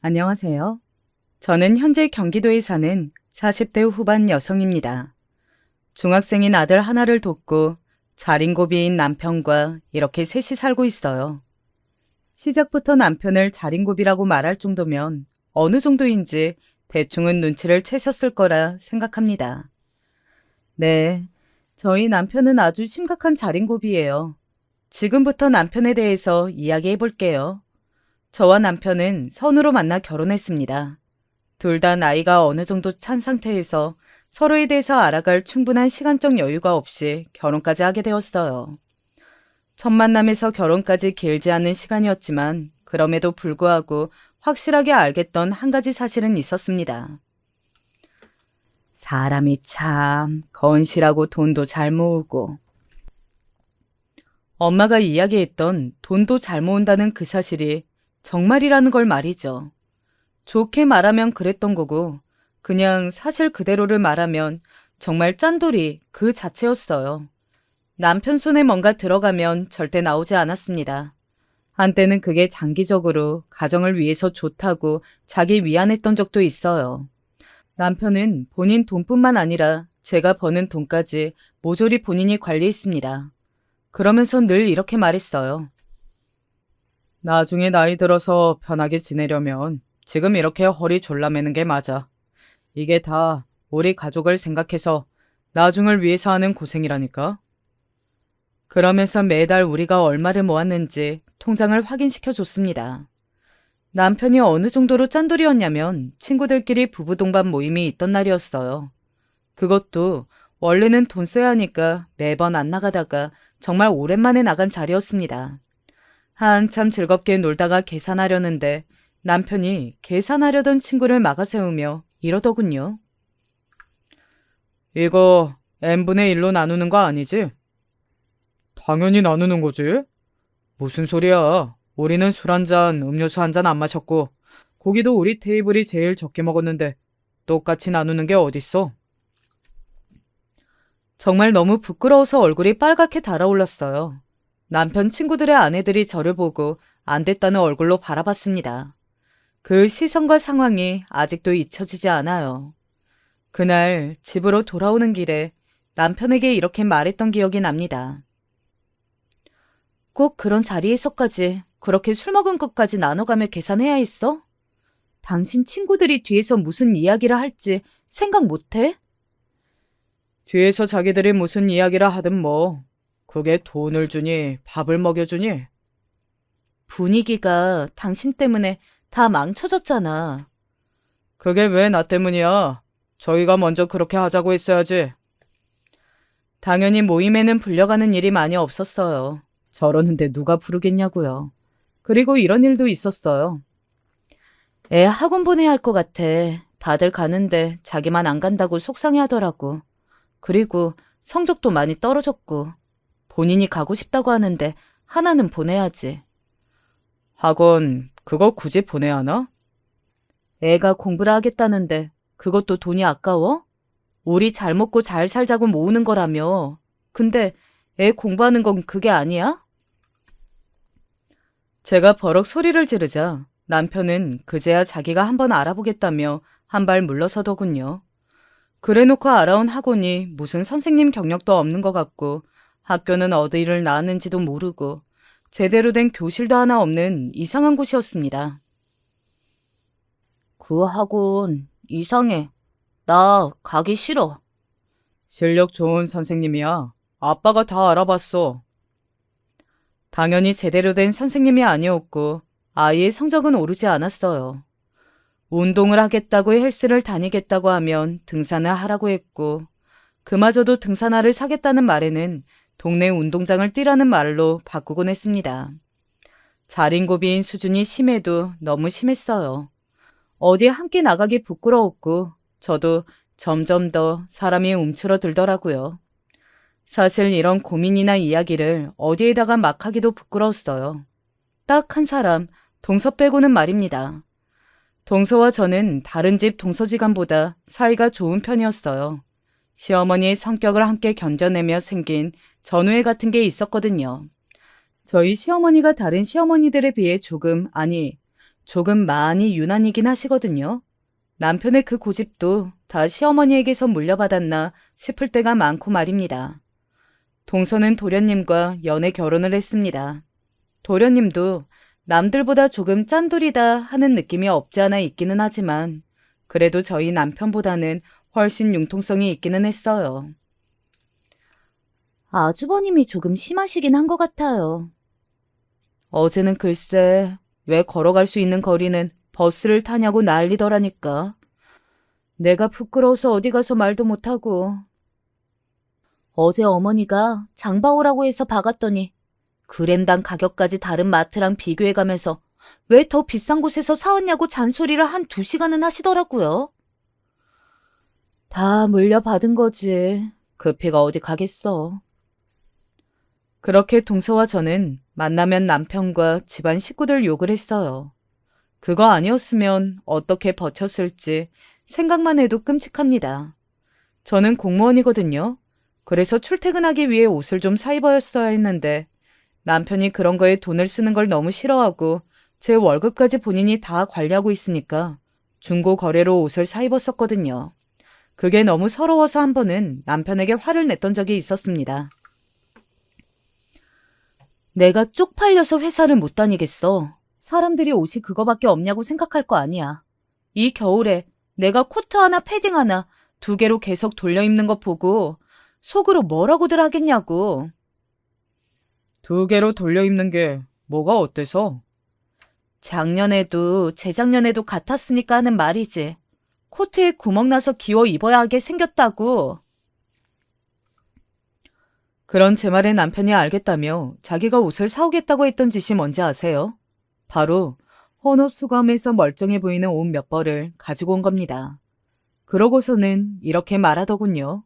안녕하세요. 저는 현재 경기도에 사는 40대 후반 여성입니다. 중학생인 아들 하나를 돕고 자린고비인 남편과 이렇게 셋이 살고 있어요. 시작부터 남편을 자린고비라고 말할 정도면 어느 정도인지 대충은 눈치를 채셨을 거라 생각합니다. 네, 저희 남편은 아주 심각한 자린고비예요. 지금부터 남편에 대해서 이야기해 볼게요. 저와 남편은 선으로 만나 결혼했습니다. 둘 다 나이가 어느 정도 찬 상태에서 서로에 대해서 알아갈 충분한 시간적 여유가 없이 결혼까지 하게 되었어요. 첫 만남에서 결혼까지 길지 않은 시간이었지만 그럼에도 불구하고 확실하게 알겠던 한 가지 사실은 있었습니다. 사람이 참 건실하고 돈도 잘 모으고 엄마가 이야기했던 돈도 잘 모은다는 그 사실이 정말이라는 걸 말이죠. 좋게 말하면 그랬던 거고 그냥 사실 그대로를 말하면 정말 짠돌이 그 자체였어요. 남편 손에 뭔가 들어가면 절대 나오지 않았습니다. 한때는 그게 장기적으로 가정을 위해서 좋다고 자기 위안했던 적도 있어요. 남편은 본인 돈뿐만 아니라 제가 버는 돈까지 모조리 본인이 관리했습니다. 그러면서 늘 이렇게 말했어요. 나중에 나이 들어서 편하게 지내려면 지금 이렇게 허리 졸라매는 게 맞아. 이게 다 우리 가족을 생각해서 나중을 위해서 하는 고생이라니까. 그러면서 매달 우리가 얼마를 모았는지 통장을 확인시켜 줬습니다. 남편이 어느 정도로 짠돌이었냐면 친구들끼리 부부 동반 모임이 있던 날이었어요. 그것도 원래는 돈 써야 하니까 매번 안 나가다가 정말 오랜만에 나간 자리였습니다. 한참 즐겁게 놀다가 계산하려는데 남편이 계산하려던 친구를 막아세우며 이러더군요. 이거 n분의 1로 나누는 거 아니지? 당연히 나누는 거지. 무슨 소리야. 우리는 술 한 잔, 음료수 한 잔 안 마셨고 고기도 우리 테이블이 제일 적게 먹었는데 똑같이 나누는 게 어딨어? 정말 너무 부끄러워서 얼굴이 빨갛게 달아올랐어요. 남편 친구들의 아내들이 저를 보고 안 됐다는 얼굴로 바라봤습니다. 그 시선과 상황이 아직도 잊혀지지 않아요. 그날 집으로 돌아오는 길에 남편에게 이렇게 말했던 기억이 납니다. 꼭 그런 자리에서까지 그렇게 술 먹은 것까지 나눠가며 계산해야 했어? 당신 친구들이 뒤에서 무슨 이야기를 할지 생각 못해? 뒤에서 자기들이 무슨 이야기를 하든 뭐 그게 돈을 주니 밥을 먹여주니? 분위기가 당신 때문에 다 망쳐졌잖아. 그게 왜 나 때문이야? 저희가 먼저 그렇게 하자고 했어야지. 당연히 모임에는 불려가는 일이 많이 없었어요. 저러는데 누가 부르겠냐고요. 그리고 이런 일도 있었어요. 애 학원 보내야 할 것 같아. 다들 가는데 자기만 안 간다고 속상해하더라고. 그리고 성적도 많이 떨어졌고 본인이 가고 싶다고 하는데 하나는 보내야지. 학원 그거 굳이 보내야 하나? 애가 공부를 하겠다는데 그것도 돈이 아까워? 우리 잘 먹고 잘 살자고 모으는 거라며. 근데 애 공부하는 건 그게 아니야? 제가 버럭 소리를 지르자 남편은 그제야 자기가 한번 알아보겠다며 한 발 물러서더군요. 그래놓고 알아온 학원이 무슨 선생님 경력도 없는 것 같고 학교는 어디를 나왔는지도 모르고 제대로 된 교실도 하나 없는 이상한 곳이었습니다. 그 학원 이상해. 나 가기 싫어. 실력 좋은 선생님이야. 아빠가 다 알아봤어. 당연히 제대로 된 선생님이 아니었고 아이의 성적은 오르지 않았어요. 운동을 하겠다고 헬스를 다니겠다고 하면 등산을 하라고 했고 그마저도 등산화를 사겠다는 말에는 동네 운동장을 뛰라는 말로 바꾸곤 했습니다. 자린고비인 수준이 심해도 너무 심했어요. 어디 함께 나가기 부끄러웠고 저도 점점 더 사람이 움츠러들더라고요. 사실 이런 고민이나 이야기를 어디에다가 막 하기도 부끄러웠어요. 딱 한 사람, 동서 빼고는 말입니다. 동서와 저는 다른 집 동서지간보다 사이가 좋은 편이었어요. 시어머니의 성격을 함께 견뎌내며 생긴 전우애 같은 게 있었거든요. 저희 시어머니가 다른 시어머니들에 비해 조금, 아니, 조금 많이 유난이긴 하시거든요. 남편의 그 고집도 다 시어머니에게서 물려받았나 싶을 때가 많고 말입니다. 동서는 도련님과 연애 결혼을 했습니다. 도련님도 남들보다 조금 짠돌이다 하는 느낌이 없지 않아 있기는 하지만 그래도 저희 남편보다는 훨씬 융통성이 있기는 했어요. 아주버님이 조금 심하시긴 한 것 같아요. 어제는 글쎄 왜 걸어갈 수 있는 거리는 버스를 타냐고 난리더라니까. 내가 부끄러워서 어디 가서 말도 못하고. 어제 어머니가 장바오라고 해서 박았더니 그램당 가격까지 다른 마트랑 비교해가면서 왜 더 비싼 곳에서 사왔냐고 잔소리를 한 2시간은 하시더라고요. 다 물려받은 거지. 그 피가 어디 가겠어. 그렇게 동서와 저는 만나면 남편과 집안 식구들 욕을 했어요. 그거 아니었으면 어떻게 버텼을지 생각만 해도 끔찍합니다. 저는 공무원이거든요. 그래서 출퇴근하기 위해 옷을 좀 사 입었어야 했는데 남편이 그런 거에 돈을 쓰는 걸 너무 싫어하고 제 월급까지 본인이 다 관리하고 있으니까 중고 거래로 옷을 사 입었었거든요. 그게 너무 서러워서 한 번은 남편에게 화를 냈던 적이 있었습니다. 내가 쪽팔려서 회사를 못 다니겠어. 사람들이 옷이 그거밖에 없냐고 생각할 거 아니야. 이 겨울에 내가 코트 하나 패딩 하나 2개로 계속 돌려 입는 거 보고 속으로 뭐라고들 하겠냐고. 2개로 돌려 입는 게 뭐가 어때서? 작년에도 재작년에도 같았으니까 하는 말이지. 코트에 구멍 나서 기워 입어야 하게 생겼다고. 그런 제 말에 남편이 알겠다며 자기가 옷을 사오겠다고 했던 짓이 뭔지 아세요? 바로 헌옷수거함에서 멀쩡해 보이는 옷 몇 벌을 가지고 온 겁니다. 그러고서는 이렇게 말하더군요.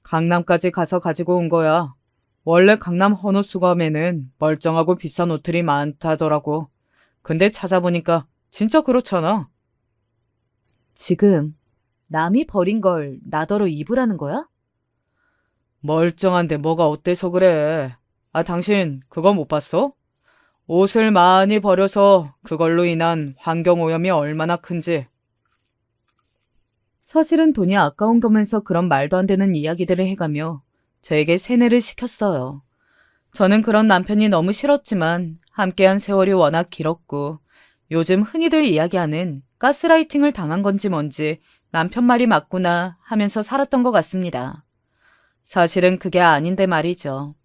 강남까지 가서 가지고 온 거야. 원래 강남 헌옷수거함에는 멀쩡하고 비싼 옷들이 많다더라고. 근데 찾아보니까 진짜 그렇잖아. 지금 남이 버린 걸 나더러 입으라는 거야? 멀쩡한데 뭐가 어때서 그래. 아, 당신 그거 못 봤어? 옷을 많이 버려서 그걸로 인한 환경오염이 얼마나 큰지. 사실은 돈이 아까운 거면서 그런 말도 안 되는 이야기들을 해가며 저에게 세뇌를 시켰어요. 저는 그런 남편이 너무 싫었지만 함께한 세월이 워낙 길었고 요즘 흔히들 이야기하는 가스라이팅을 당한 건지 뭔지 남편 말이 맞구나 하면서 살았던 것 같습니다. 사실은 그게 아닌데 말이죠.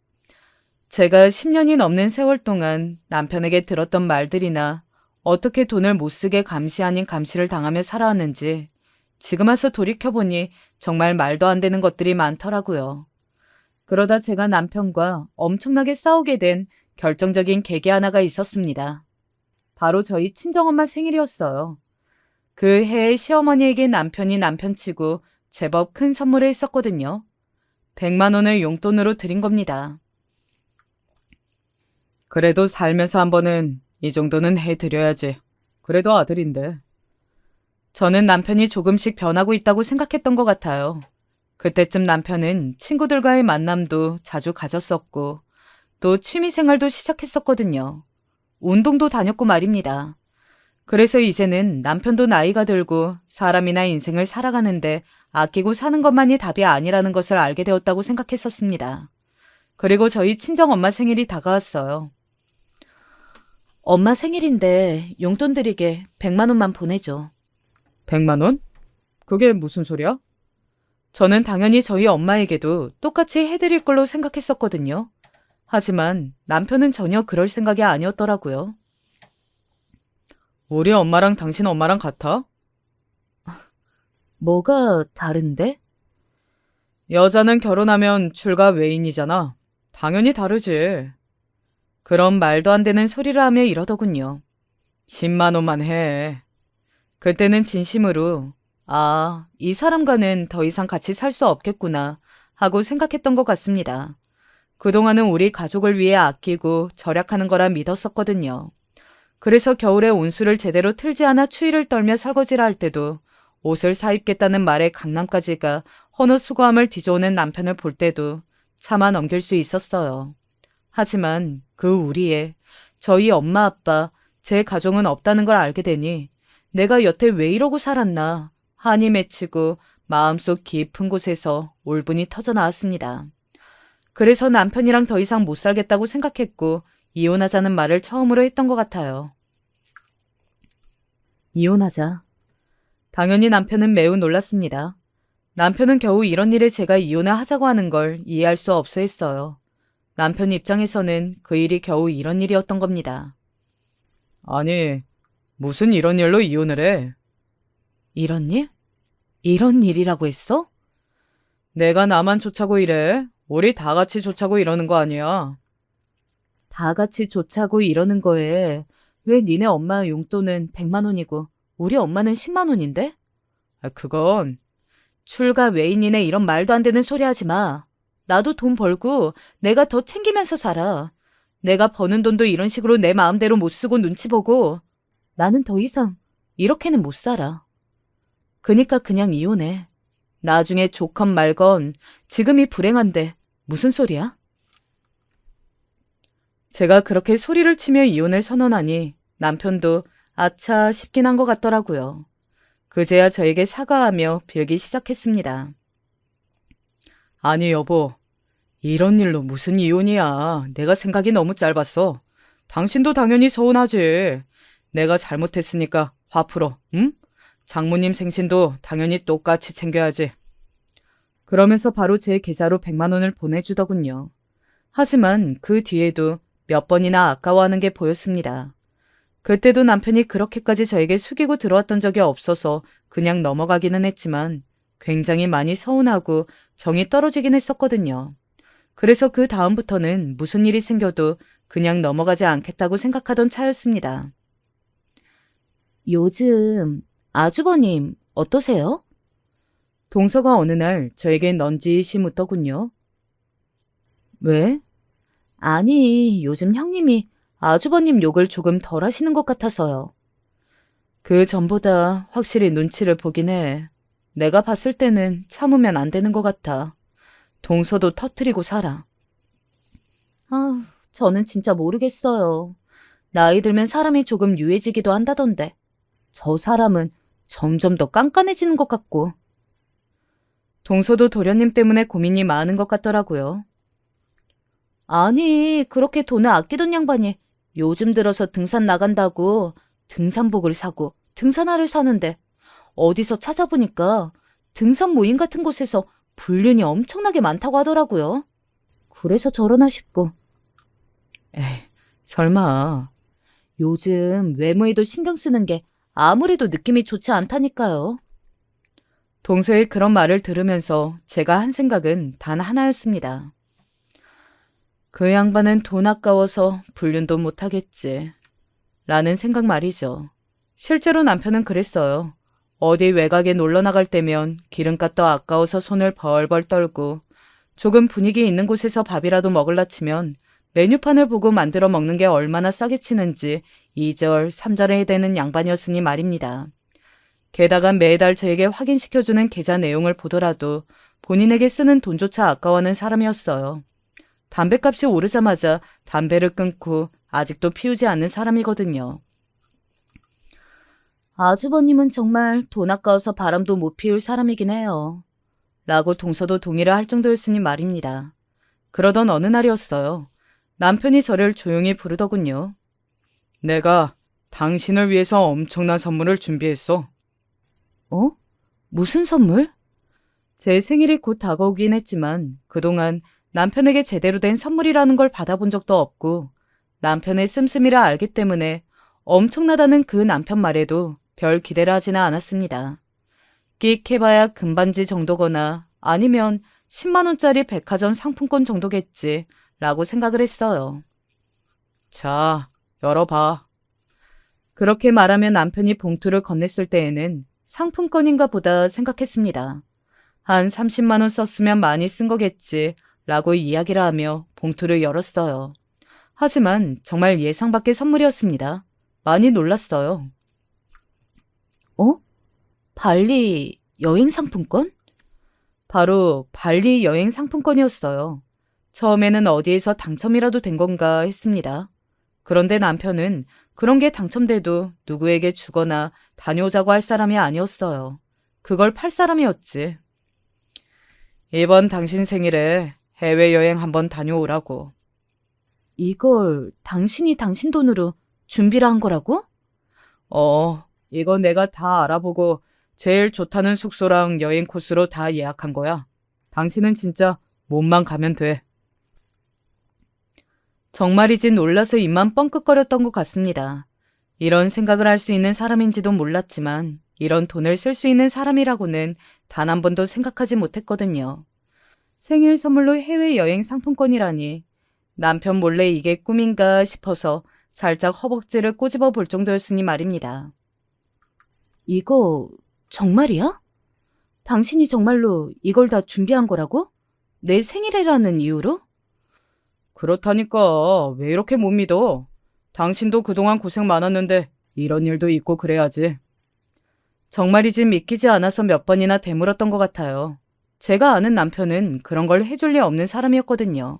제가 10년이 넘는 세월 동안 남편에게 들었던 말들이나 어떻게 돈을 못 쓰게 감시 아닌 감시를 당하며 살아왔는지 지금 와서 돌이켜보니 정말 말도 안 되는 것들이 많더라고요. 그러다 제가 남편과 엄청나게 싸우게 된 결정적인 계기 하나가 있었습니다. 바로 저희 친정엄마 생일이었어요. 그 해에 시어머니에게 남편이 남편치고 제법 큰 선물을 했었거든요. 100만 원을 용돈으로 드린 겁니다. 그래도 살면서 한 번은 이 정도는 해드려야지. 그래도 아들인데. 저는 남편이 조금씩 변하고 있다고 생각했던 것 같아요. 그때쯤 남편은 친구들과의 만남도 자주 가졌었고 또 취미생활도 시작했었거든요. 운동도 다녔고 말입니다. 그래서 이제는 남편도 나이가 들고 사람이나 인생을 살아가는데 아끼고 사는 것만이 답이 아니라는 것을 알게 되었다고 생각했었습니다. 그리고 저희 친정엄마 생일이 다가왔어요. 엄마 생일인데 용돈 드리게 100만 원만 보내줘. 100만 원? 그게 무슨 소리야? 저는 당연히 저희 엄마에게도 똑같이 해드릴 걸로 생각했었거든요. 하지만 남편은 전혀 그럴 생각이 아니었더라고요. 우리 엄마랑 당신 엄마랑 같아? 뭐가 다른데? 여자는 결혼하면 출가 외인이잖아. 당연히 다르지. 그런 말도 안 되는 소리를 하며 이러더군요. 10만 원만 해. 그때는 진심으로 아, 이 사람과는 더 이상 같이 살 수 없겠구나 하고 생각했던 것 같습니다. 그동안은 우리 가족을 위해 아끼고 절약하는 거라 믿었었거든요. 그래서 겨울에 온수를 제대로 틀지 않아 추위를 떨며 설거지를 할 때도 옷을 사입겠다는 말에 강남까지 가 헌옷수거함을 뒤져오는 남편을 볼 때도 차마 넘길 수 있었어요. 하지만 그 우리에 저희 엄마 아빠 제 가족은 없다는 걸 알게 되니 내가 여태 왜 이러고 살았나 한이 맺히고 마음속 깊은 곳에서 울분이 터져 나왔습니다. 그래서 남편이랑 더 이상 못 살겠다고 생각했고 이혼하자는 말을 처음으로 했던 것 같아요. 이혼하자. 당연히 남편은 매우 놀랐습니다. 남편은 겨우 이런 일에 제가 이혼을 하자고 하는 걸 이해할 수 없어 했어요. 남편 입장에서는 그 일이 겨우 이런 일이었던 겁니다. 아니, 무슨 이런 일로 이혼을 해? 이런 일? 이런 일이라고 했어? 내가 나만 좋자고 이래. 우리 다 같이 좋자고 이러는 거 아니야. 다 같이 좋자고 이러는 거에 왜 니네 엄마 용돈은 100만 원이고 우리 엄마는 10만 원인데? 그건 출가 외인이네 이런 말도 안 되는 소리 하지 마. 나도 돈 벌고 내가 더 챙기면서 살아. 내가 버는 돈도 이런 식으로 내 마음대로 못 쓰고 눈치 보고 나는 더 이상 이렇게는 못 살아. 그니까 그냥 이혼해. 나중에 좋건 말건 지금이 불행한데 무슨 소리야? 제가 그렇게 소리를 치며 이혼을 선언하니 남편도 아차 싶긴 한 것 같더라고요. 그제야 저에게 사과하며 빌기 시작했습니다. 아니 여보, 이런 일로 무슨 이혼이야. 내가 생각이 너무 짧았어. 당신도 당연히 서운하지. 내가 잘못했으니까 화 풀어, 응? 장모님 생신도 당연히 똑같이 챙겨야지. 그러면서 바로 제 계좌로 100만 원을 보내주더군요. 하지만 그 뒤에도 몇 번이나 아까워하는 게 보였습니다. 그때도 남편이 그렇게까지 저에게 숙이고 들어왔던 적이 없어서 그냥 넘어가기는 했지만 굉장히 많이 서운하고 정이 떨어지긴 했었거든요. 그래서 그 다음부터는 무슨 일이 생겨도 그냥 넘어가지 않겠다고 생각하던 차였습니다. 요즘 아주버님 어떠세요? 동서가 어느 날 저에게 넌지시 묻더군요. 왜? 아니, 요즘 형님이 아주버님 욕을 조금 덜 하시는 것 같아서요. 그 전보다 확실히 눈치를 보긴 해. 내가 봤을 때는 참으면 안 되는 것 같아. 동서도 터트리고 살아. 아, 저는 진짜 모르겠어요. 나이 들면 사람이 조금 유해지기도 한다던데. 저 사람은 점점 더 깐깐해지는 것 같고. 동서도 도련님 때문에 고민이 많은 것 같더라고요. 아니, 그렇게 돈을 아끼던 양반이 요즘 들어서 등산 나간다고 등산복을 사고 등산화를 사는데 어디서 찾아보니까 등산 모임 같은 곳에서 불륜이 엄청나게 많다고 하더라고요. 그래서 저러나 싶고. 에이, 설마. 요즘 외모에도 신경 쓰는 게 아무래도 느낌이 좋지 않다니까요. 동서의 그런 말을 들으면서 제가 한 생각은 단 하나였습니다. 그 양반은 돈 아까워서 불륜도 못하겠지. 라는 생각 말이죠. 실제로 남편은 그랬어요. 어디 외곽에 놀러 나갈 때면 기름값도 아까워서 손을 벌벌 떨고 조금 분위기 있는 곳에서 밥이라도 먹을라 치면 메뉴판을 보고 만들어 먹는 게 얼마나 싸게 치는지 2절, 3절 해야 되는 양반이었으니 말입니다. 게다가 매달 저에게 확인시켜주는 계좌 내용을 보더라도 본인에게 쓰는 돈조차 아까워하는 사람이었어요. 담배값이 오르자마자 담배를 끊고 아직도 피우지 않는 사람이거든요. 아주버님은 정말 돈 아까워서 바람도 못 피울 사람이긴 해요. 라고 동서도 동의를 할 정도였으니 말입니다. 그러던 어느 날이었어요. 남편이 저를 조용히 부르더군요. 내가 당신을 위해서 엄청난 선물을 준비했어. 어? 무슨 선물? 제 생일이 곧 다가오긴 했지만 그동안 남편에게 제대로 된 선물이라는 걸 받아본 적도 없고 남편의 씀씀이라 알기 때문에 엄청나다는 그 남편 말에도 별 기대를 하지는 않았습니다. 끽 해봐야 금반지 정도거나 아니면 10만 원짜리 백화점 상품권 정도겠지 라고 생각을 했어요. 자, 열어봐. 그렇게 말하며 남편이 봉투를 건넸을 때에는 상품권인가 보다 생각했습니다. 한 30만 원 썼으면 많이 쓴 거겠지 라고 이야기를 하며 봉투를 열었어요. 하지만 정말 예상 밖의 선물이었습니다. 많이 놀랐어요. 어? 발리 여행 상품권? 바로 발리 여행 상품권이었어요. 처음에는 어디에서 당첨이라도 된 건가 했습니다. 그런데 남편은 그런 게 당첨돼도 누구에게 주거나 다녀오자고 할 사람이 아니었어요. 그걸 팔 사람이었지. 이번 당신 생일에 해외여행 한번 다녀오라고. 이걸 당신이 당신 돈으로 준비를 한 거라고? 이거 내가 다 알아보고 제일 좋다는 숙소랑 여행 코스로 다 예약한 거야. 당신은 진짜 몸만 가면 돼. 정말이지 놀라서 입만 뻥끗거렸던 것 같습니다. 이런 생각을 할 수 있는 사람인지도 몰랐지만 이런 돈을 쓸 수 있는 사람이라고는 단 한 번도 생각하지 못했거든요. 생일 선물로 해외여행 상품권이라니 남편 몰래 이게 꿈인가 싶어서 살짝 허벅지를 꼬집어 볼 정도였으니 말입니다. 이거 정말이야? 당신이 정말로 이걸 다 준비한 거라고? 내 생일이라는 이유로? 그렇다니까 왜 이렇게 못 믿어? 당신도 그동안 고생 많았는데 이런 일도 있고 그래야지. 정말이지 믿기지 않아서 몇 번이나 되물었던 것 같아요. 제가 아는 남편은 그런 걸 해줄 리 없는 사람이었거든요.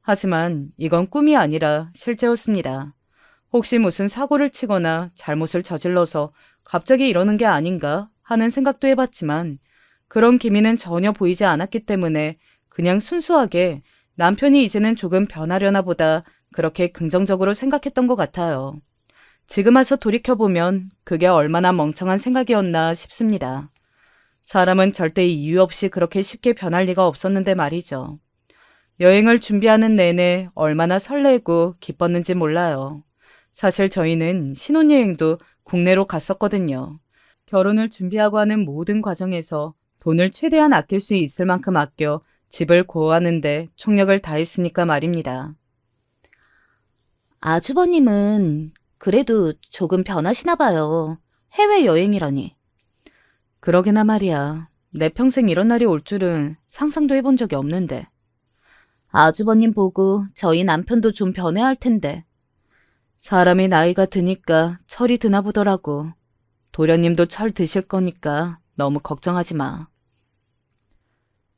하지만 이건 꿈이 아니라 실제였습니다. 혹시 무슨 사고를 치거나 잘못을 저질러서 갑자기 이러는 게 아닌가 하는 생각도 해봤지만 그런 기미는 전혀 보이지 않았기 때문에 그냥 순수하게 남편이 이제는 조금 변하려나 보다 그렇게 긍정적으로 생각했던 것 같아요. 지금 와서 돌이켜보면 그게 얼마나 멍청한 생각이었나 싶습니다. 사람은 절대 이유 없이 그렇게 쉽게 변할 리가 없었는데 말이죠. 여행을 준비하는 내내 얼마나 설레고 기뻤는지 몰라요. 사실 저희는 신혼여행도 국내로 갔었거든요. 결혼을 준비하고 하는 모든 과정에서 돈을 최대한 아낄 수 있을 만큼 아껴 집을 고하는데 총력을 다했으니까 말입니다. 아주버님은 그래도 조금 변하시나 봐요. 해외여행이라니. 그러게나 말이야. 내 평생 이런 날이 올 줄은 상상도 해본 적이 없는데. 아주버님 보고 저희 남편도 좀 변해야 할 텐데. 사람이 나이가 드니까 철이 드나 보더라고. 도련님도 철 드실 거니까 너무 걱정하지 마.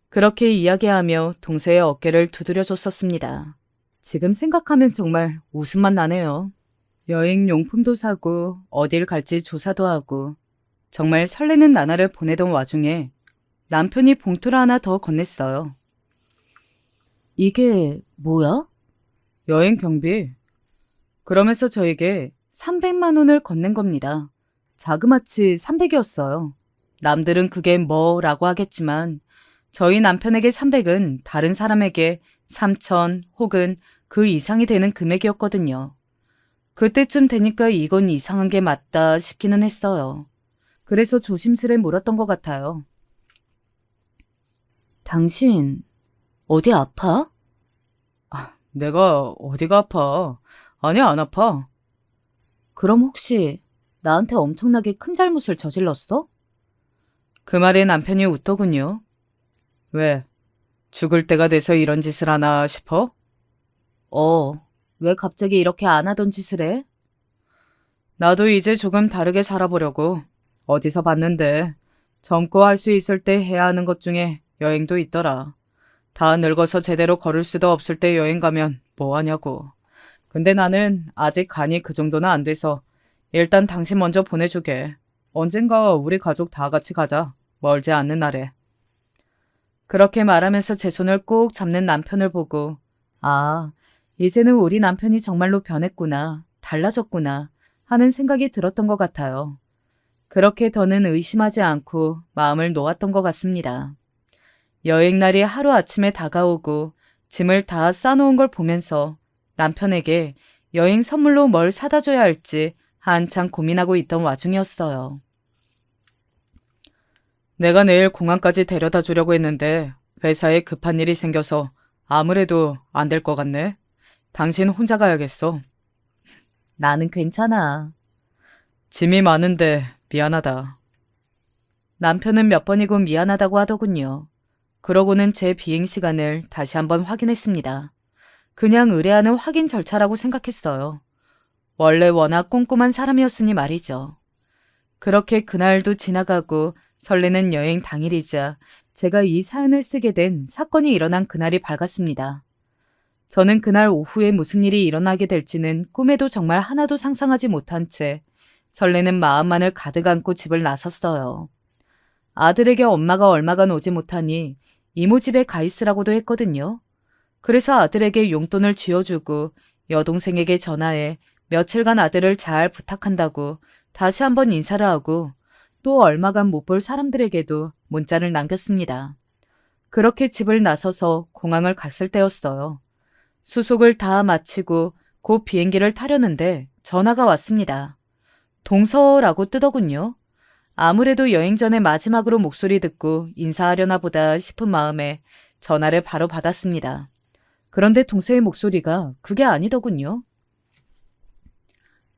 그렇게 이야기하며 동생의 어깨를 두드려줬었습니다. 지금 생각하면 정말 웃음만 나네요. 여행 용품도 사고 어딜 갈지 조사도 하고 정말 설레는 나날을 보내던 와중에 남편이 봉투를 하나 더 건넸어요. 이게 뭐야? 여행 경비. 그러면서 저에게 300만 원을 건넨 겁니다. 자그마치 300이었어요. 남들은 그게 뭐라고 하겠지만 저희 남편에게 300은 다른 사람에게 3천 혹은 그 이상이 되는 금액이었거든요. 그때쯤 되니까 이건 이상한 게 맞다 싶기는 했어요. 그래서 조심스레 물었던 것 같아요. 당신 어디 아파? 내가 어디가 아파? 아니야, 안 아파. 그럼 혹시 나한테 엄청나게 큰 잘못을 저질렀어? 그 말에 남편이 웃더군요. 왜? 죽을 때가 돼서 이런 짓을 하나 싶어? 왜 갑자기 이렇게 안 하던 짓을 해? 나도 이제 조금 다르게 살아보려고. 어디서 봤는데 젊고 할 수 있을 때 해야 하는 것 중에 여행도 있더라. 다 늙어서 제대로 걸을 수도 없을 때 여행 가면 뭐 하냐고. 근데 나는 아직 간이 그 정도는 안 돼서 일단 당신 먼저 보내주게. 언젠가 우리 가족 다 같이 가자. 멀지 않는 날에. 그렇게 말하면서 제 손을 꼭 잡는 남편을 보고 이제는 우리 남편이 정말로 변했구나. 달라졌구나. 하는 생각이 들었던 것 같아요. 그렇게 더는 의심하지 않고 마음을 놓았던 것 같습니다. 여행날이 하루아침에 다가오고 짐을 다 싸놓은 걸 보면서 남편에게 여행 선물로 뭘 사다 줘야 할지 한참 고민하고 있던 와중이었어요. 내가 내일 공항까지 데려다 주려고 했는데 회사에 급한 일이 생겨서 아무래도 안 될 것 같네. 당신 혼자 가야겠어. 나는 괜찮아. 짐이 많은데 미안하다. 남편은 몇 번이고 미안하다고 하더군요. 그러고는 제 비행 시간을 다시 한번 확인했습니다. 그냥 의뢰하는 확인 절차라고 생각했어요. 원래 워낙 꼼꼼한 사람이었으니 말이죠. 그렇게 그날도 지나가고 설레는 여행 당일이자 제가 이 사연을 쓰게 된 사건이 일어난 그날이 밝았습니다. 저는 그날 오후에 무슨 일이 일어나게 될지는 꿈에도 정말 하나도 상상하지 못한 채 설레는 마음만을 가득 안고 집을 나섰어요. 아들에게 엄마가 얼마간 오지 못하니 이모 집에 가 있으라고도 했거든요. 그래서 아들에게 용돈을 쥐어주고 여동생에게 전화해 며칠간 아들을 잘 부탁한다고 다시 한번 인사를 하고 또 얼마간 못 볼 사람들에게도 문자를 남겼습니다. 그렇게 집을 나서서 공항을 갔을 때였어요. 수속을 다 마치고 곧 비행기를 타려는데 전화가 왔습니다. 동서라고 뜨더군요. 아무래도 여행 전에 마지막으로 목소리 듣고 인사하려나 보다 싶은 마음에 전화를 바로 받았습니다. 그런데 동서의 목소리가 그게 아니더군요.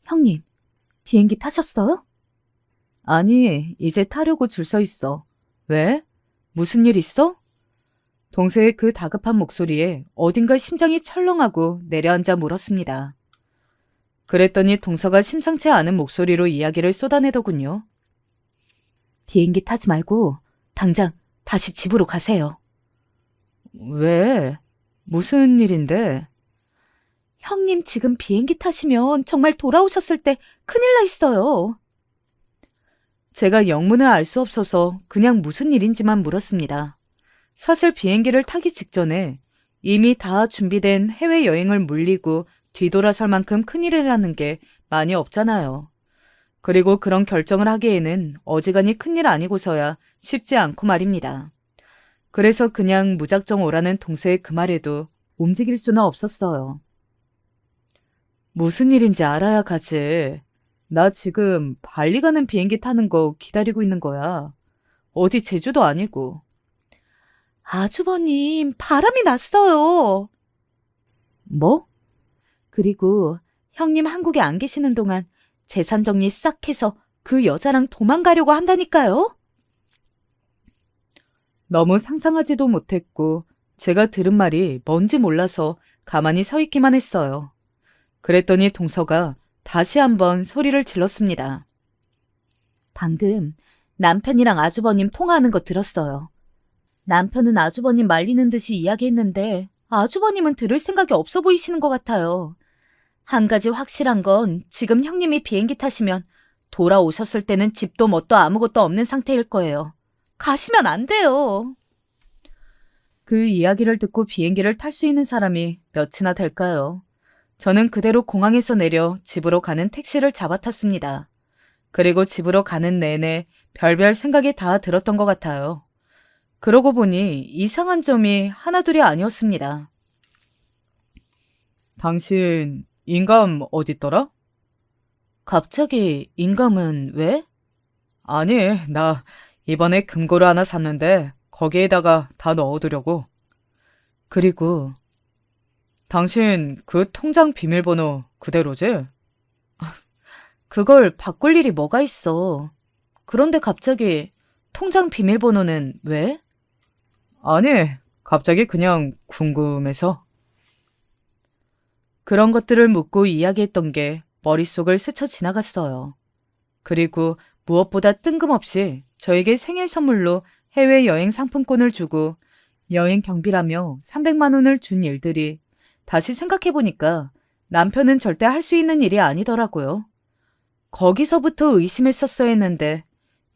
형님, 비행기 타셨어요? 아니, 이제 타려고 줄 서 있어. 왜? 무슨 일 있어? 동서의 그 다급한 목소리에 어딘가 심장이 철렁하고 내려앉아 물었습니다. 그랬더니 동서가 심상치 않은 목소리로 이야기를 쏟아내더군요. 비행기 타지 말고 당장 다시 집으로 가세요. 왜? 무슨 일인데? 형님 지금 비행기 타시면 정말 돌아오셨을 때 큰일 나 있어요. 제가 영문을 알 수 없어서 그냥 무슨 일인지만 물었습니다. 사실 비행기를 타기 직전에 이미 다 준비된 해외여행을 물리고 뒤돌아설 만큼 큰일이라는 게 많이 없잖아요. 그리고 그런 결정을 하기에는 어지간히 큰일 아니고서야 쉽지 않고 말입니다. 그래서 그냥 무작정 오라는 동서의 그 말에도 움직일 수는 없었어요. 무슨 일인지 알아야 가지. 나 지금 발리 가는 비행기 타는 거 기다리고 있는 거야. 어디 제주도 아니고. 아주버님, 바람이 났어요. 뭐? 그리고 형님 한국에 안 계시는 동안 재산 정리 싹 해서 그 여자랑 도망가려고 한다니까요? 너무 상상하지도 못했고 제가 들은 말이 뭔지 몰라서 가만히 서 있기만 했어요. 그랬더니 동서가 다시 한번 소리를 질렀습니다. 방금 남편이랑 아주버님 통화하는 거 들었어요. 남편은 아주버님 말리는 듯이 이야기했는데 아주버님은 들을 생각이 없어 보이시는 것 같아요. 한 가지 확실한 건 지금 형님이 비행기 타시면 돌아오셨을 때는 집도 뭣도 아무것도 없는 상태일 거예요. 가시면 안 돼요. 그 이야기를 듣고 비행기를 탈 수 있는 사람이 몇이나 될까요? 저는 그대로 공항에서 내려 집으로 가는 택시를 잡아탔습니다. 그리고 집으로 가는 내내 별별 생각이 다 들었던 것 같아요. 그러고 보니 이상한 점이 하나둘이 아니었습니다. 당신 인감 어딨더라? 갑자기 인감은 왜? 아니, 나 이번에 금고를 하나 샀는데 거기에다가 다 넣어두려고. 그리고 당신 그 통장 비밀번호 그대로지? 그걸 바꿀 일이 뭐가 있어. 그런데 갑자기 통장 비밀번호는 왜? 아니, 갑자기 그냥 궁금해서. 그런 것들을 묻고 이야기했던 게 머릿속을 스쳐 지나갔어요. 그리고 무엇보다 뜬금없이 저에게 생일 선물로 해외여행 상품권을 주고 여행 경비라며 300만 원을 준 일들이 다시 생각해보니까 남편은 절대 할 수 있는 일이 아니더라고요. 거기서부터 의심했었어야 했는데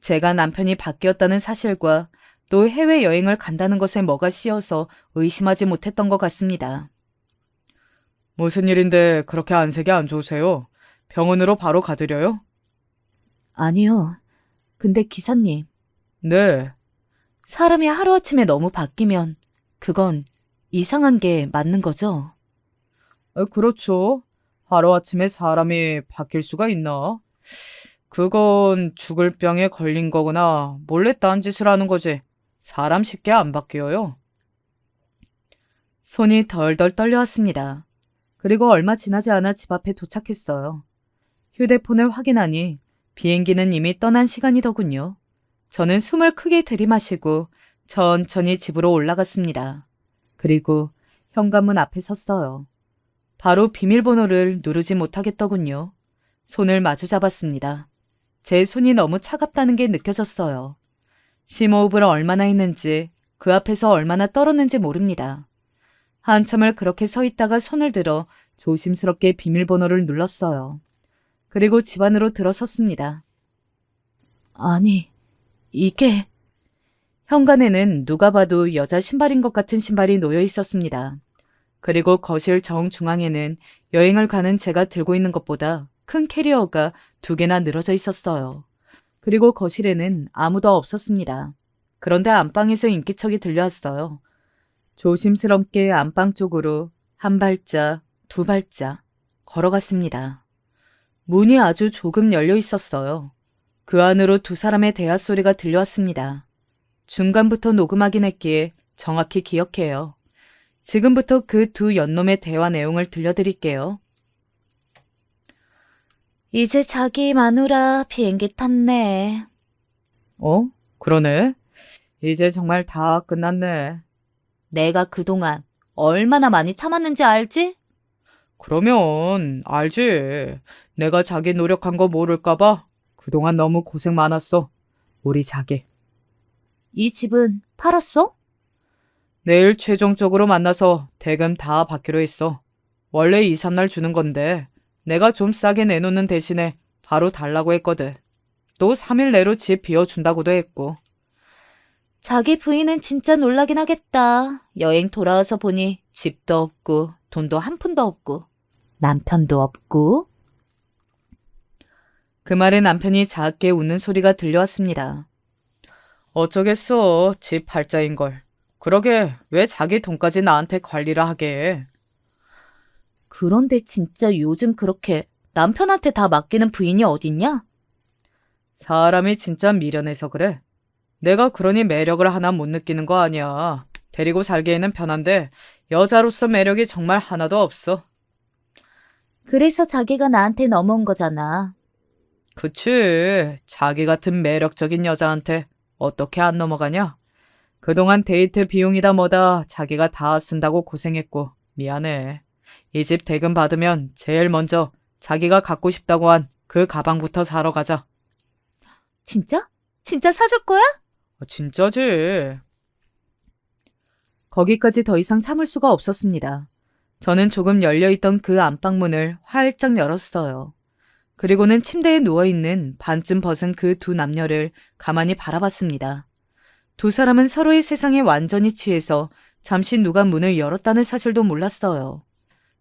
제가 남편이 바뀌었다는 사실과 또 해외여행을 간다는 것에 뭐가 씌어서 의심하지 못했던 것 같습니다. 무슨 일인데 그렇게 안색이 안 좋으세요? 병원으로 바로 가드려요? 아니요. 근데 기사님. 네. 사람이 하루아침에 너무 바뀌면 그건 이상한 게 맞는 거죠? 그렇죠. 하루아침에 사람이 바뀔 수가 있나? 그건 죽을 병에 걸린 거거나 몰래 딴짓을 하는 거지. 사람 쉽게 안 바뀌어요. 손이 덜덜 떨려왔습니다. 그리고 얼마 지나지 않아 집 앞에 도착했어요. 휴대폰을 확인하니 비행기는 이미 떠난 시간이더군요. 저는 숨을 크게 들이마시고 천천히 집으로 올라갔습니다. 그리고 현관문 앞에 섰어요. 바로 비밀번호를 누르지 못하겠더군요. 손을 마주 잡았습니다. 제 손이 너무 차갑다는 게 느껴졌어요. 심호흡을 얼마나 했는지 그 앞에서 얼마나 떨었는지 모릅니다. 한참을 그렇게 서 있다가 손을 들어 조심스럽게 비밀번호를 눌렀어요. 그리고 집 안으로 들어섰습니다. 아니, 이게... 현관에는 누가 봐도 여자 신발인 것 같은 신발이 놓여 있었습니다. 그리고 거실 정중앙에는 여행을 가는 제가 들고 있는 것보다 큰 캐리어가 2개나 늘어져 있었어요. 그리고 거실에는 아무도 없었습니다. 그런데 안방에서 인기척이 들려왔어요. 조심스럽게 안방 쪽으로 한 발짝, 2발짝 걸어갔습니다. 문이 아주 조금 열려 있었어요. 그 안으로 2 사람의 대화 소리가 들려왔습니다. 중간부터 녹음하긴 했기에 정확히 기억해요. 지금부터 그 2 연놈의 대화 내용을 들려드릴게요. 이제 자기 마누라 비행기 탔네. 그러네. 이제 정말 다 끝났네. 내가 그동안 얼마나 많이 참았는지 알지? 그러면 알지. 내가 자기 노력한 거 모를까봐 그동안 너무 고생 많았어. 우리 자기. 이 집은 팔았어? 내일 최종적으로 만나서 대금 다 받기로 했어. 원래 2, 3날 주는 건데 내가 좀 싸게 내놓는 대신에 바로 달라고 했거든. 또 3일 내로 집 비워준다고도 했고. 자기 부인은 진짜 놀라긴 하겠다. 여행 돌아와서 보니 집도 없고 돈도 한 푼도 없고 남편도 없고. 그 말에 남편이 작게 웃는 소리가 들려왔습니다. 어쩌겠어. 집 팔자인걸. 그러게 왜 자기 돈까지 나한테 관리를 하게 해. 그런데 진짜 요즘 그렇게 남편한테 다 맡기는 부인이 어딨냐? 사람이 진짜 미련해서 그래. 내가 그러니 매력을 하나 못 느끼는 거 아니야. 데리고 살기에는 편한데 여자로서 매력이 정말 하나도 없어. 그래서 자기가 나한테 넘어온 거잖아. 그치. 자기 같은 매력적인 여자한테 어떻게 안 넘어가냐? 그동안 데이트 비용이다 뭐다 자기가 다 쓴다고 고생했고 미안해. 이 집 대금 받으면 제일 먼저 자기가 갖고 싶다고 한 그 가방부터 사러 가자. 진짜? 진짜 사줄 거야? 진짜지. 거기까지 더 이상 참을 수가 없었습니다. 저는 조금 열려있던 그 안방문을 활짝 열었어요. 그리고는 침대에 누워있는 반쯤 벗은 그 2 남녀를 가만히 바라봤습니다. 2 사람은 서로의 세상에 완전히 취해서 잠시 누가 문을 열었다는 사실도 몰랐어요.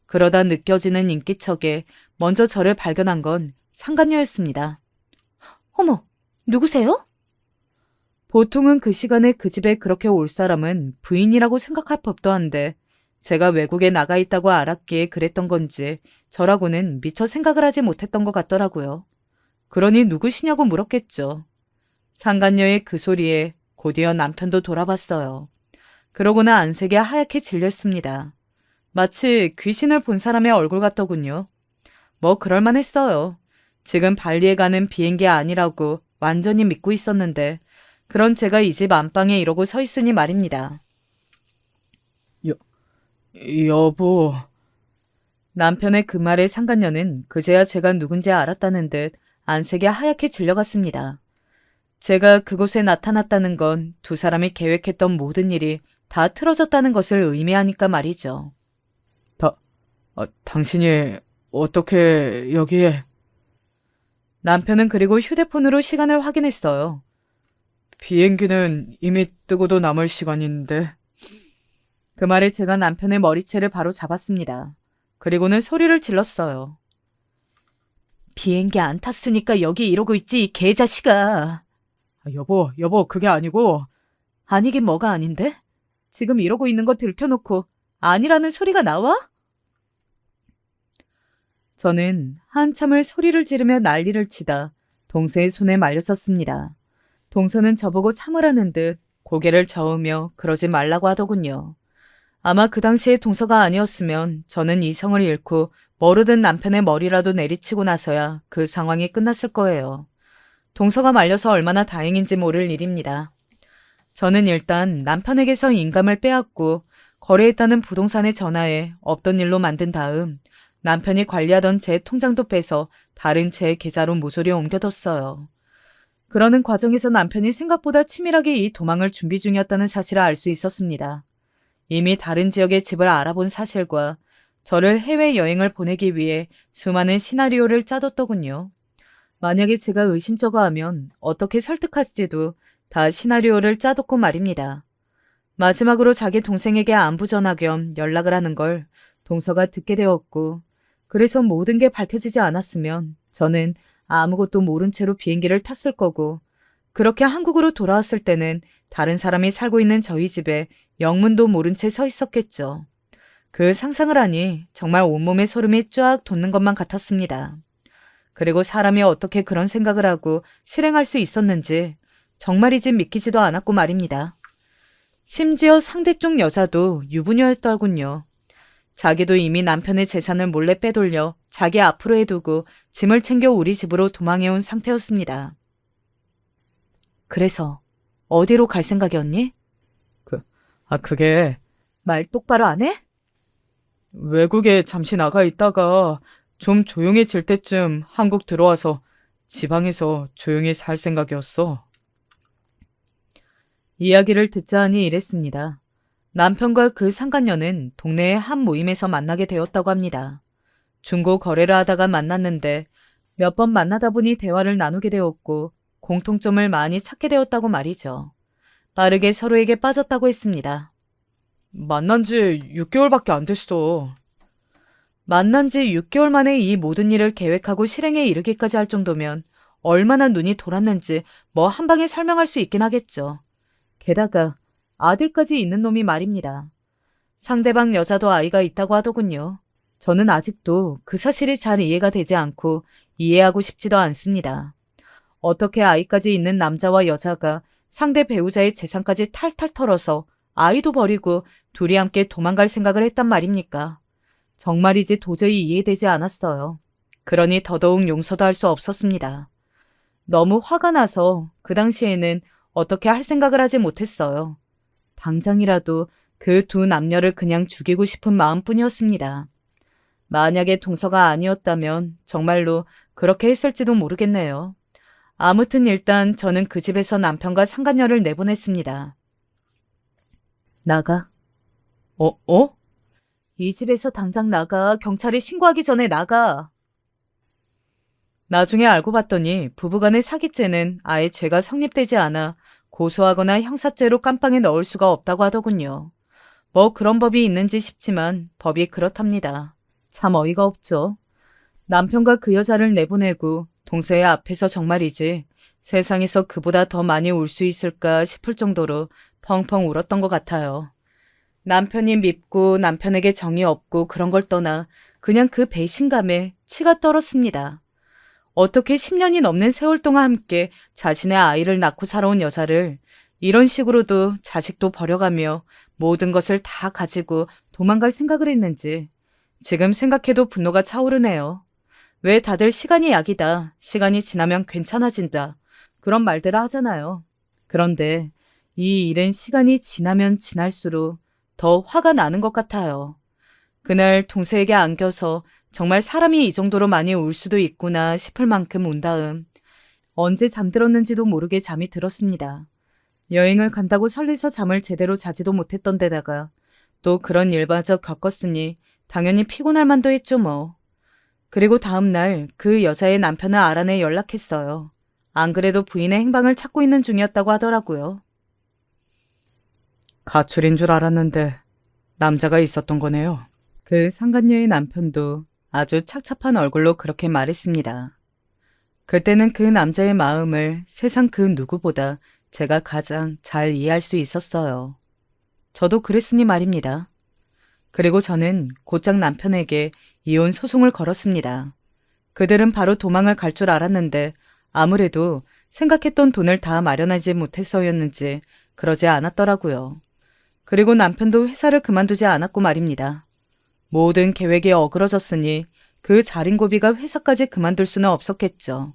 그러다 느껴지는 인기척에 먼저 저를 발견한 건 상간녀였습니다. 어머, 누구세요? 보통은 그 시간에 그 집에 그렇게 올 사람은 부인이라고 생각할 법도 한데 제가 외국에 나가 있다고 알았기에 그랬던 건지 저라고는 미처 생각을 하지 못했던 것 같더라고요. 그러니 누구시냐고 물었겠죠. 상간녀의 그 소리에 곧이어 남편도 돌아봤어요. 그러고는 안색이 하얗게 질렸습니다. 마치 귀신을 본 사람의 얼굴 같더군요. 뭐 그럴만했어요. 지금 발리에 가는 비행기 아니라고 완전히 믿고 있었는데 그런 제가 이 집 안방에 이러고 서 있으니 말입니다. 여보. 남편의 그 말에 상간녀는 그제야 제가 누군지 알았다는 듯 안색이 하얗게 질려갔습니다. 제가 그곳에 나타났다는 건 2 사람이 계획했던 모든 일이 다 틀어졌다는 것을 의미하니까 말이죠. 당신이 어떻게 여기에... 남편은 그리고 휴대폰으로 시간을 확인했어요. 비행기는 이미 뜨고도 남을 시간인데... 그 말에 제가 남편의 머리채를 바로 잡았습니다. 그리고는 소리를 질렀어요. 비행기 안 탔으니까 여기 이러고 있지, 이 개자식아. 여보, 그게 아니고... 아니긴 뭐가 아닌데? 지금 이러고 있는 거 들켜놓고 아니라는 소리가 나와? 저는 한참을 소리를 지르며 난리를 치다 동서의 손에 말렸었습니다. 동서는 저보고 참으라는 듯 고개를 저으며 그러지 말라고 하더군요. 아마 그 당시에 동서가 아니었으면 저는 이성을 잃고 모르던 남편의 머리라도 내리치고 나서야 그 상황이 끝났을 거예요. 동서가 말려서 얼마나 다행인지 모를 일입니다. 저는 일단 남편에게서 인감을 빼앗고 거래했다는 부동산에 전화해 없던 일로 만든 다음 남편이 관리하던 제 통장도 빼서 다른 제 계좌로 모조리 옮겨뒀어요. 그러는 과정에서 남편이 생각보다 치밀하게 이 도망을 준비 중이었다는 사실을 알 수 있었습니다. 이미 다른 지역의 집을 알아본 사실과 저를 해외여행을 보내기 위해 수많은 시나리오를 짜뒀더군요. 만약에 제가 의심쩍어 하면 어떻게 설득할지도 다 시나리오를 짜뒀고 말입니다. 마지막으로 자기 동생에게 안부 전화 겸 연락을 하는 걸 동서가 듣게 되었고, 그래서 모든 게 밝혀지지 않았으면 저는 아무것도 모른 채로 비행기를 탔을 거고, 그렇게 한국으로 돌아왔을 때는 다른 사람이 살고 있는 저희 집에 영문도 모른 채 서 있었겠죠. 그 상상을 하니 정말 온몸에 소름이 쫙 돋는 것만 같았습니다. 그리고 사람이 어떻게 그런 생각을 하고 실행할 수 있었는지 정말이지 믿기지도 않았고 말입니다. 심지어 상대 쪽 여자도 유부녀였더군요. 자기도 이미 남편의 재산을 몰래 빼돌려 자기 앞으로 해두고 짐을 챙겨 우리 집으로 도망해온 상태였습니다. 그래서 어디로 갈 생각이었니? 그게 말 똑바로 안 해? 외국에 잠시 나가 있다가 좀 조용해질 때쯤 한국 들어와서 지방에서 조용히 살 생각이었어. 이야기를 듣자 하니 이랬습니다. 남편과 그 상간녀는 동네의 한 모임에서 만나게 되었다고 합니다. 중고 거래를 하다가 만났는데 몇 번 만나다 보니 대화를 나누게 되었고 공통점을 많이 찾게 되었다고 말이죠. 빠르게 서로에게 빠졌다고 했습니다. 만난 지 6개월밖에 안 됐어. 만난 지 6개월 만에 이 모든 일을 계획하고 실행에 이르기까지 할 정도면 얼마나 눈이 돌았는지 뭐 한 방에 설명할 수 있긴 하겠죠. 게다가 아들까지 있는 놈이 말입니다. 상대방 여자도 아이가 있다고 하더군요. 저는 아직도 그 사실이 잘 이해가 되지 않고 이해하고 싶지도 않습니다. 어떻게 아이까지 있는 남자와 여자가 상대 배우자의 재산까지 탈탈 털어서 아이도 버리고 둘이 함께 도망갈 생각을 했단 말입니까? 정말이지 도저히 이해되지 않았어요. 그러니 더더욱 용서도 할 수 없었습니다. 너무 화가 나서 그 당시에는 어떻게 할 생각을 하지 못했어요. 당장이라도 그 두 남녀를 그냥 죽이고 싶은 마음뿐이었습니다. 만약에 동서가 아니었다면 정말로 그렇게 했을지도 모르겠네요. 아무튼 일단 저는 그 집에서 남편과 상간녀를 내보냈습니다. 나가. 어? 이 집에서 당장 나가. 경찰에 신고하기 전에 나가. 나중에 알고 봤더니 부부간의 사기죄는 아예 죄가 성립되지 않아 고소하거나 형사죄로 깜빵에 넣을 수가 없다고 하더군요. 뭐 그런 법이 있는지 싶지만 법이 그렇답니다. 참 어이가 없죠. 남편과 그 여자를 내보내고 동서의 앞에서 정말이지 세상에서 그보다 더 많이 울 수 있을까 싶을 정도로 펑펑 울었던 것 같아요. 남편이 밉고 남편에게 정이 없고 그런 걸 떠나 그냥 그 배신감에 치가 떨었습니다. 어떻게 10년이 넘는 세월 동안 함께 자신의 아이를 낳고 살아온 여자를 이런 식으로도 자식도 버려가며 모든 것을 다 가지고 도망갈 생각을 했는지 지금 생각해도 분노가 차오르네요. 왜 다들 시간이 약이다, 시간이 지나면 괜찮아진다 그런 말들을 하잖아요. 그런데 이 일은 시간이 지나면 지날수록 더 화가 나는 것 같아요. 그날 동서에게 안겨서 정말 사람이 이 정도로 많이 울 수도 있구나 싶을 만큼 운 다음 언제 잠들었는지도 모르게 잠이 들었습니다. 여행을 간다고 설레서 잠을 제대로 자지도 못했던 데다가 또 그런 일마저 겪었으니 당연히 피곤할 만도 했죠 뭐. 그리고 다음 날 그 여자의 남편을 알아내 연락했어요. 안 그래도 부인의 행방을 찾고 있는 중이었다고 하더라고요. 가출인 줄 알았는데 남자가 있었던 거네요. 그 상간녀의 남편도 아주 착잡한 얼굴로 그렇게 말했습니다. 그때는 그 남자의 마음을 세상 그 누구보다 제가 가장 잘 이해할 수 있었어요. 저도 그랬으니 말입니다. 그리고 저는 곧장 남편에게 이혼 소송을 걸었습니다. 그들은 바로 도망을 갈 줄 알았는데 아무래도 생각했던 돈을 다 마련하지 못해서였는지 그러지 않았더라고요. 그리고 남편도 회사를 그만두지 않았고 말입니다. 모든 계획이 어그러졌으니 그 자린고비가 회사까지 그만둘 수는 없었겠죠.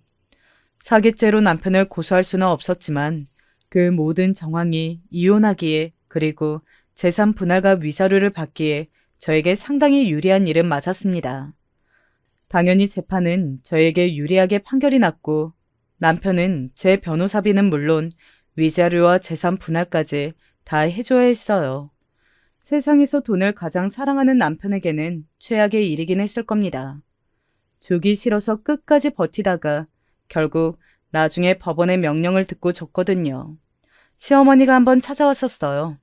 사기죄로 남편을 고소할 수는 없었지만 그 모든 정황이 이혼하기에 그리고 재산 분할과 위자료를 받기에 저에게 상당히 유리한 일은 맞았습니다. 당연히 재판은 저에게 유리하게 판결이 났고 남편은 제 변호사비는 물론 위자료와 재산 분할까지 다 해줘야 했어요. 세상에서 돈을 가장 사랑하는 남편에게는 최악의 일이긴 했을 겁니다. 주기 싫어서 끝까지 버티다가 결국 나중에 법원의 명령을 듣고 줬거든요. 시어머니가 한번 찾아왔었어요.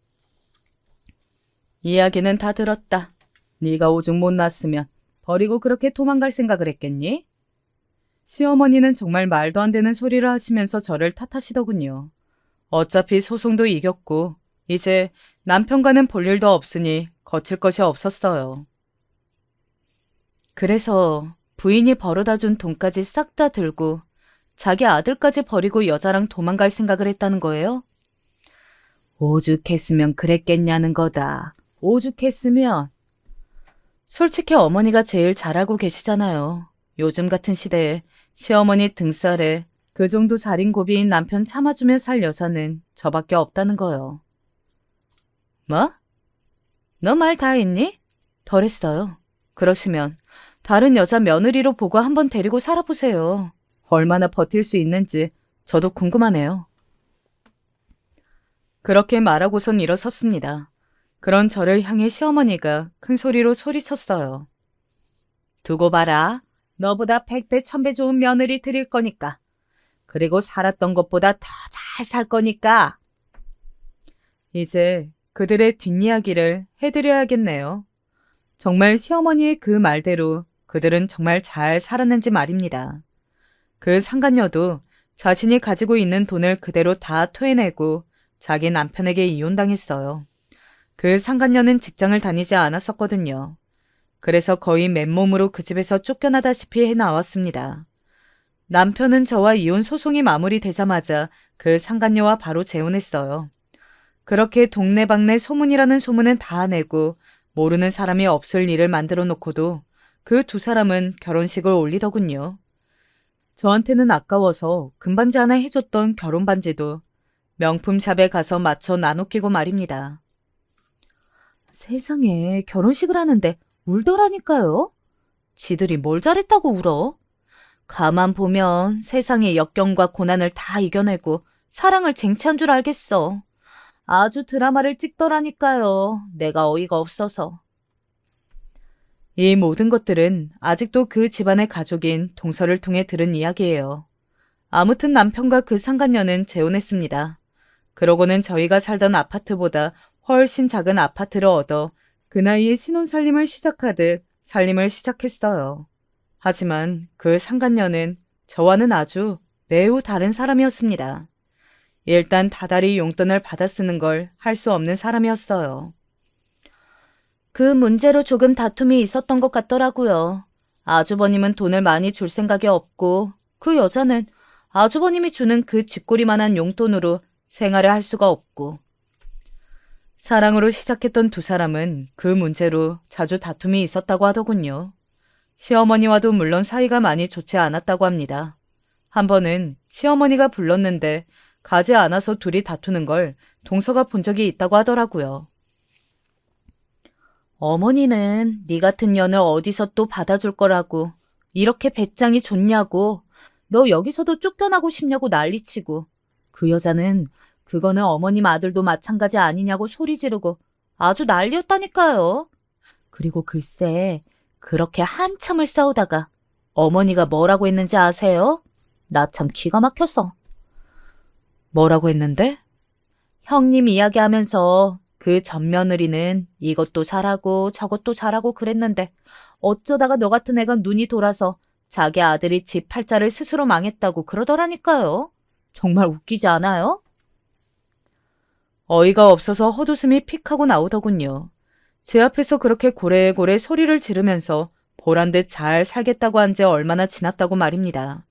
이야기는 다 들었다. 네가 오죽 못났으면 버리고 그렇게 도망갈 생각을 했겠니? 시어머니는 정말 말도 안 되는 소리를 하시면서 저를 탓하시더군요. 어차피 소송도 이겼고 이제 남편과는 볼 일도 없으니 거칠 것이 없었어요. 그래서 부인이 벌어다 준 돈까지 싹 다 들고 자기 아들까지 버리고 여자랑 도망갈 생각을 했다는 거예요? 오죽했으면 그랬겠냐는 거다. 오죽했으면. 솔직히 어머니가 제일 잘하고 계시잖아요. 요즘 같은 시대에 시어머니 등살에 그 정도 자린고비인 남편 참아주며 살 여자는 저밖에 없다는 거요. 뭐? 너 말 다 했니? 덜했어요. 그러시면 다른 여자 며느리로 보고 한번 데리고 살아보세요. 얼마나 버틸 수 있는지 저도 궁금하네요. 그렇게 말하고선 일어섰습니다. 그런 저를 향해 시어머니가 큰 소리로 소리쳤어요. 두고 봐라. 너보다 100배, 1000배 좋은 며느리 드릴 거니까. 그리고 살았던 것보다 더 잘 살 거니까. 이제 그들의 뒷이야기를 해드려야겠네요. 정말 시어머니의 그 말대로 그들은 정말 잘 살았는지 말입니다. 그 상간녀도 자신이 가지고 있는 돈을 그대로 다 토해내고 자기 남편에게 이혼당했어요. 그 상간녀는 직장을 다니지 않았었거든요. 그래서 거의 맨몸으로 그 집에서 쫓겨나다시피 해 나왔습니다. 남편은 저와 이혼 소송이 마무리되자마자 그 상간녀와 바로 재혼했어요. 그렇게 동네방네 소문이라는 소문은 다 내고 모르는 사람이 없을 일을 만들어 놓고도 그 두 사람은 결혼식을 올리더군요. 저한테는 아까워서 금반지 하나 해줬던 결혼반지도 명품샵에 가서 맞춰 나눠 끼고 말입니다. 세상에 결혼식을 하는데 울더라니까요. 지들이 뭘 잘했다고 울어? 가만 보면 세상의 역경과 고난을 다 이겨내고 사랑을 쟁취한 줄 알겠어. 아주 드라마를 찍더라니까요. 내가 어이가 없어서. 이 모든 것들은 아직도 그 집안의 가족인 동서를 통해 들은 이야기예요. 아무튼 남편과 그 상간녀는 재혼했습니다. 그러고는 저희가 살던 아파트보다 훨씬 작은 아파트를 얻어 그 나이에 신혼살림을 시작하듯 살림을 시작했어요. 하지만 그 상간녀는 저와는 아주 매우 다른 사람이었습니다. 일단 다달이 용돈을 받아 쓰는 걸 할 수 없는 사람이었어요. 그 문제로 조금 다툼이 있었던 것 같더라고요. 아주버님은 돈을 많이 줄 생각이 없고 그 여자는 아주버님이 주는 그 쥐꼬리만한 용돈으로 생활을 할 수가 없고. 사랑으로 시작했던 두 사람은 그 문제로 자주 다툼이 있었다고 하더군요. 시어머니와도 물론 사이가 많이 좋지 않았다고 합니다. 한 번은 시어머니가 불렀는데 가지 않아서 둘이 다투는 걸 동서가 본 적이 있다고 하더라고요. 어머니는 네 같은 년을 어디서 또 받아줄 거라고 이렇게 배짱이 좋냐고 너 여기서도 쫓겨나고 싶냐고 난리치고 그 여자는 그거는 어머님 아들도 마찬가지 아니냐고 소리 지르고 아주 난리였다니까요. 그리고 글쎄 그렇게 한참을 싸우다가 어머니가 뭐라고 했는지 아세요? 나 참 기가 막혀서. 뭐라고 했는데? 형님 이야기하면서 그 전 며느리는 이것도 잘하고 저것도 잘하고 그랬는데 어쩌다가 너 같은 애가 눈이 돌아서 자기 아들이 집 팔자를 스스로 망했다고 그러더라니까요. 정말 웃기지 않아요? 어이가 없어서 헛웃음이 픽 하고 나오더군요. 제 앞에서 그렇게 고래고래 소리를 지르면서 보란듯 잘 살겠다고 한 지 얼마나 지났다고 말입니다.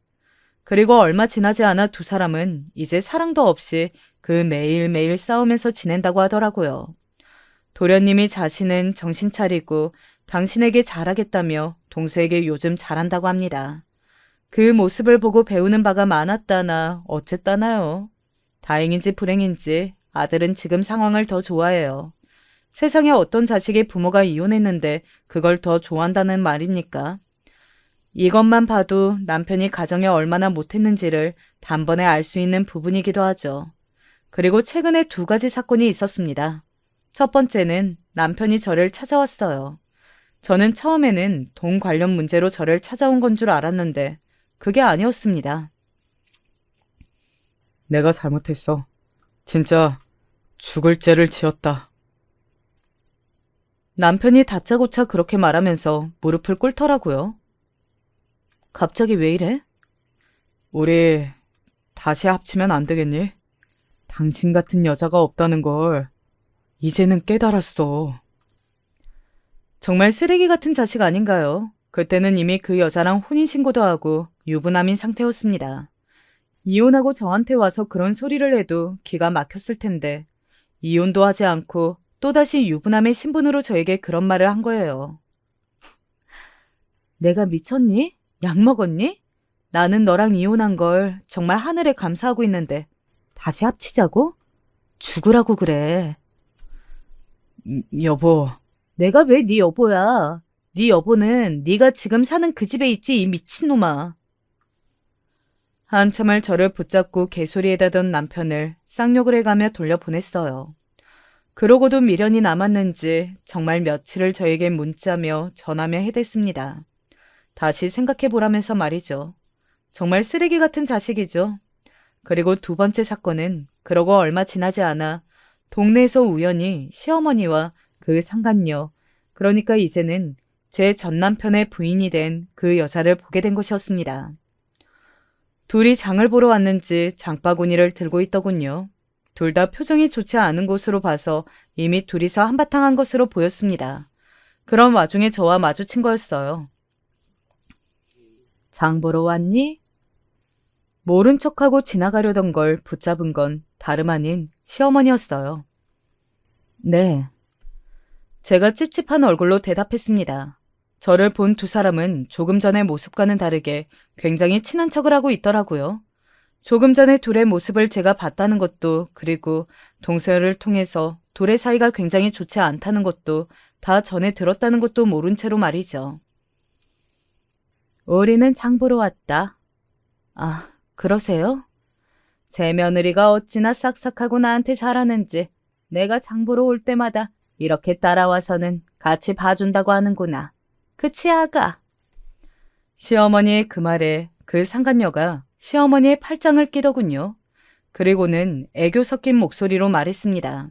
그리고 얼마 지나지 않아 두 사람은 이제 사랑도 없이 그 매일매일 싸우면서 지낸다고 하더라고요. 도련님이 자신은 정신 차리고 당신에게 잘하겠다며 동서에게 요즘 잘한다고 합니다. 그 모습을 보고 배우는 바가 많았다나 어쨌다나요. 다행인지 불행인지 아들은 지금 상황을 더 좋아해요. 세상에 어떤 자식의 부모가 이혼했는데 그걸 더 좋아한다는 말입니까? 이것만 봐도 남편이 가정에 얼마나 못했는지를 단번에 알 수 있는 부분이기도 하죠. 그리고 최근에 두 가지 사건이 있었습니다. 첫 번째는 남편이 저를 찾아왔어요. 저는 처음에는 돈 관련 문제로 저를 찾아온 건 줄 알았는데 그게 아니었습니다. 내가 잘못했어. 진짜 죽을 죄를 지었다. 남편이 다짜고짜 그렇게 말하면서 무릎을 꿇더라고요. 갑자기 왜 이래? 우리 다시 합치면 안 되겠니? 당신 같은 여자가 없다는 걸 이제는 깨달았어. 정말 쓰레기 같은 자식 아닌가요? 그때는 이미 그 여자랑 혼인신고도 하고 유부남인 상태였습니다. 이혼하고 저한테 와서 그런 소리를 해도 기가 막혔을 텐데 이혼도 하지 않고 또다시 유부남의 신분으로 저에게 그런 말을 한 거예요. 내가 미쳤니? 약 먹었니? 나는 너랑 이혼한 걸 정말 하늘에 감사하고 있는데 다시 합치자고? 죽으라고 그래. 여보. 내가 왜 네 여보야? 네 여보는 네가 지금 사는 그 집에 있지, 이 미친놈아. 한참을 저를 붙잡고 개소리에다던 남편을 쌍욕을 해가며 돌려보냈어요. 그러고도 미련이 남았는지 정말 며칠을 저에게 문자며 전화며 해댔습니다. 다시 생각해보라면서 말이죠. 정말 쓰레기 같은 자식이죠. 그리고 두 번째 사건은 그러고 얼마 지나지 않아 동네에서 우연히 시어머니와 그 상간녀, 그러니까 이제는 제 전남편의 부인이 된 그 여자를 보게 된 것이었습니다. 둘이 장을 보러 왔는지 장바구니를 들고 있더군요. 둘 다 표정이 좋지 않은 것으로 봐서 이미 둘이서 한바탕 한 것으로 보였습니다. 그런 와중에 저와 마주친 거였어요. 장 보러 왔니? 모른 척하고 지나가려던 걸 붙잡은 건 다름 아닌 시어머니였어요. 네. 제가 찝찝한 얼굴로 대답했습니다. 저를 본 두 사람은 조금 전의 모습과는 다르게 굉장히 친한 척을 하고 있더라고요. 조금 전에 둘의 모습을 제가 봤다는 것도, 그리고 동서를 통해서 둘의 사이가 굉장히 좋지 않다는 것도 다 전에 들었다는 것도 모른 채로 말이죠. 우리는 장 보러 왔다. 아, 그러세요? 제 며느리가 어찌나 싹싹하고 나한테 잘하는지 내가 장 보러 올 때마다 이렇게 따라와서는 같이 봐준다고 하는구나. 그치, 아가? 시어머니의 그 말에 그 상간녀가 시어머니의 팔짱을 끼더군요. 그리고는 애교 섞인 목소리로 말했습니다.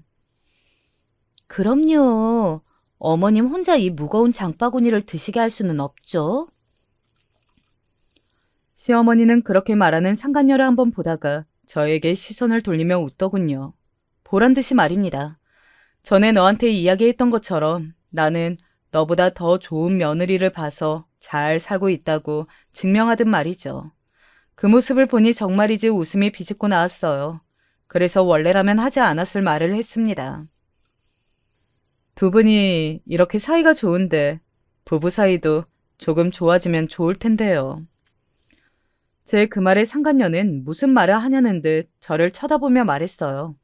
그럼요. 어머님 혼자 이 무거운 장바구니를 드시게 할 수는 없죠. 시어머니는 그렇게 말하는 상간녀를 한번 보다가 저에게 시선을 돌리며 웃더군요. 보란 듯이 말입니다. 전에 너한테 이야기했던 것처럼 나는 너보다 더 좋은 며느리를 봐서 잘 살고 있다고 증명하듯 말이죠. 그 모습을 보니 정말이지 웃음이 비집고 나왔어요. 그래서 원래라면 하지 않았을 말을 했습니다. 두 분이 이렇게 사이가 좋은데 부부 사이도 조금 좋아지면 좋을 텐데요. 제 그 말에 상간녀는 무슨 말을 하냐는 듯 저를 쳐다보며 말했어요.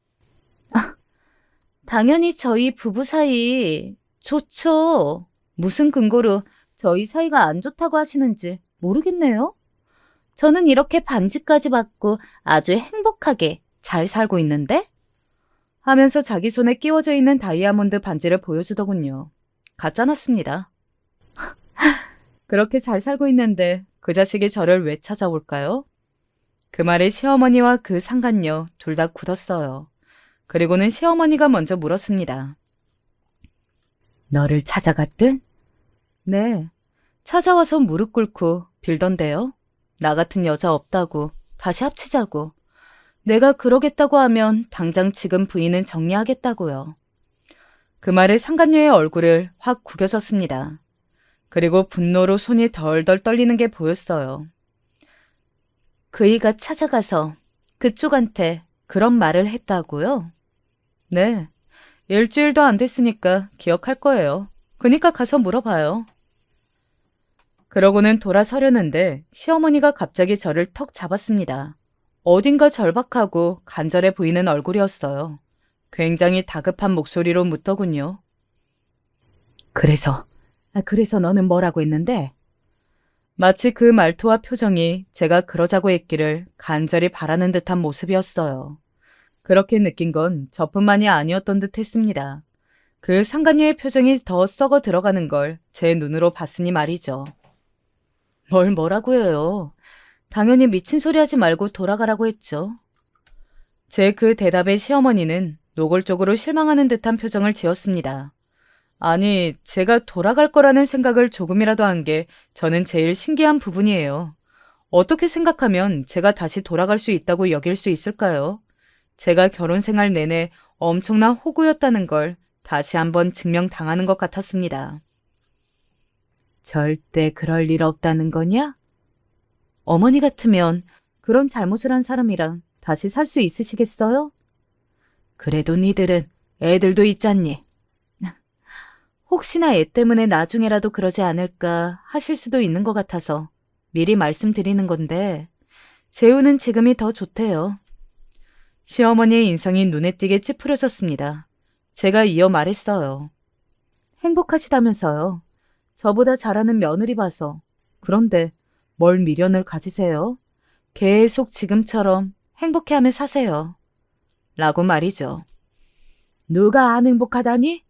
당연히 저희 부부 사이 좋죠. 무슨 근거로 저희 사이가 안 좋다고 하시는지 모르겠네요. 저는 이렇게 반지까지 받고 아주 행복하게 잘 살고 있는데? 하면서 자기 손에 끼워져 있는 다이아몬드 반지를 보여주더군요. 가짜났습니다. 그렇게 잘 살고 있는데 그 자식이 저를 왜 찾아올까요? 그 말에 시어머니와 그 상간녀 둘 다 굳었어요. 그리고는 시어머니가 먼저 물었습니다. 너를 찾아갔든? 네. 찾아와서 무릎 꿇고 빌던데요. 나 같은 여자 없다고, 다시 합치자고. 내가 그러겠다고 하면 당장 지금 부인은 정리하겠다고요. 그 말에 상간녀의 얼굴을 확 구겨졌습니다. 그리고 분노로 손이 덜덜 떨리는 게 보였어요. 그이가 찾아가서 그쪽한테 그런 말을 했다고요? 네. 일주일도 안 됐으니까 기억할 거예요. 그니까 가서 물어봐요. 그러고는 돌아서려는데 시어머니가 갑자기 저를 턱 잡았습니다. 어딘가 절박하고 간절해 보이는 얼굴이었어요. 굉장히 다급한 목소리로 묻더군요. 그래서 너는 뭐라고 했는데? 마치 그 말투와 표정이 제가 그러자고 했기를 간절히 바라는 듯한 모습이었어요. 그렇게 느낀 건 저뿐만이 아니었던 듯 했습니다. 그 상간녀의 표정이 더 썩어 들어가는 걸 제 눈으로 봤으니 말이죠. 뭐라고 해요. 당연히 미친 소리 하지 말고 돌아가라고 했죠. 제 그 대답에 시어머니는 노골적으로 실망하는 듯한 표정을 지었습니다. 아니, 제가 돌아갈 거라는 생각을 조금이라도 한 게 저는 제일 신기한 부분이에요. 어떻게 생각하면 제가 다시 돌아갈 수 있다고 여길 수 있을까요? 제가 결혼 생활 내내 엄청난 호구였다는 걸 다시 한번 증명당하는 것 같았습니다. 절대 그럴 일 없다는 거냐? 어머니 같으면 그런 잘못을 한 사람이랑 다시 살 수 있으시겠어요? 그래도 니들은 애들도 있잖니. 혹시나 애 때문에 나중에라도 그러지 않을까 하실 수도 있는 것 같아서 미리 말씀드리는 건데 재우는 지금이 더 좋대요. 시어머니의 인상이 눈에 띄게 찌푸려졌습니다. 제가 이어 말했어요. 행복하시다면서요. 저보다 잘하는 며느리 봐서. 그런데 뭘 미련을 가지세요? 계속 지금처럼 행복해하며 사세요. 라고 말이죠. 누가 안 행복하다니?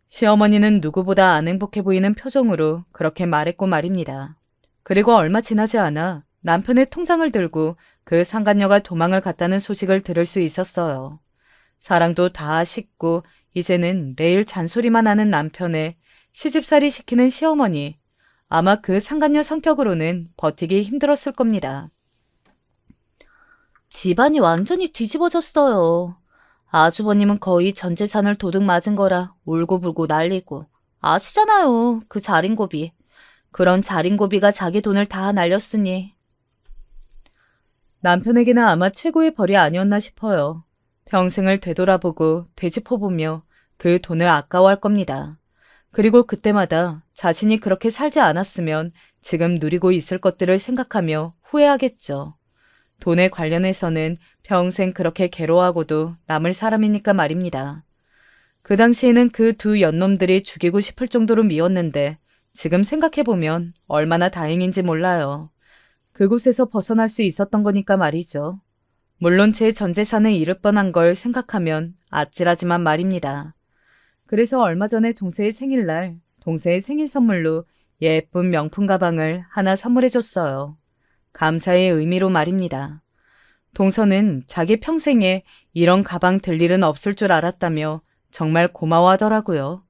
시어머니는 누구보다 안 행복해 보이는 표정으로 그렇게 말했고 말입니다. 그리고 얼마 지나지 않아 남편의 통장을 들고 그 상간녀가 도망을 갔다는 소식을 들을 수 있었어요. 사랑도 다 식고 이제는 매일 잔소리만 하는 남편에 시집살이 시키는 시어머니. 아마 그 상간녀 성격으로는 버티기 힘들었을 겁니다. 집안이 완전히 뒤집어졌어요. 아주버님은 거의 전 재산을 도둑 맞은 거라 울고불고 난리고. 아시잖아요. 그 자린고비. 그런 자린고비가 자기 돈을 다 날렸으니. 남편에게는 아마 최고의 벌이 아니었나 싶어요. 평생을 되돌아보고 되짚어보며 그 돈을 아까워할 겁니다. 그리고 그때마다 자신이 그렇게 살지 않았으면 지금 누리고 있을 것들을 생각하며 후회하겠죠. 돈에 관련해서는 평생 그렇게 괴로워하고도 남을 사람이니까 말입니다. 그 당시에는 그 두 연놈들이 죽이고 싶을 정도로 미웠는데 지금 생각해보면 얼마나 다행인지 몰라요. 그곳에서 벗어날 수 있었던 거니까 말이죠. 물론 제 전 재산을 잃을 뻔한 걸 생각하면 아찔하지만 말입니다. 그래서 얼마 전에 동생의 생일날 동생의 생일 선물로 예쁜 명품 가방을 하나 선물해줬어요. 감사의 의미로 말입니다. 동서는 자기 평생에 이런 가방 들 일은 없을 줄 알았다며 정말 고마워하더라고요.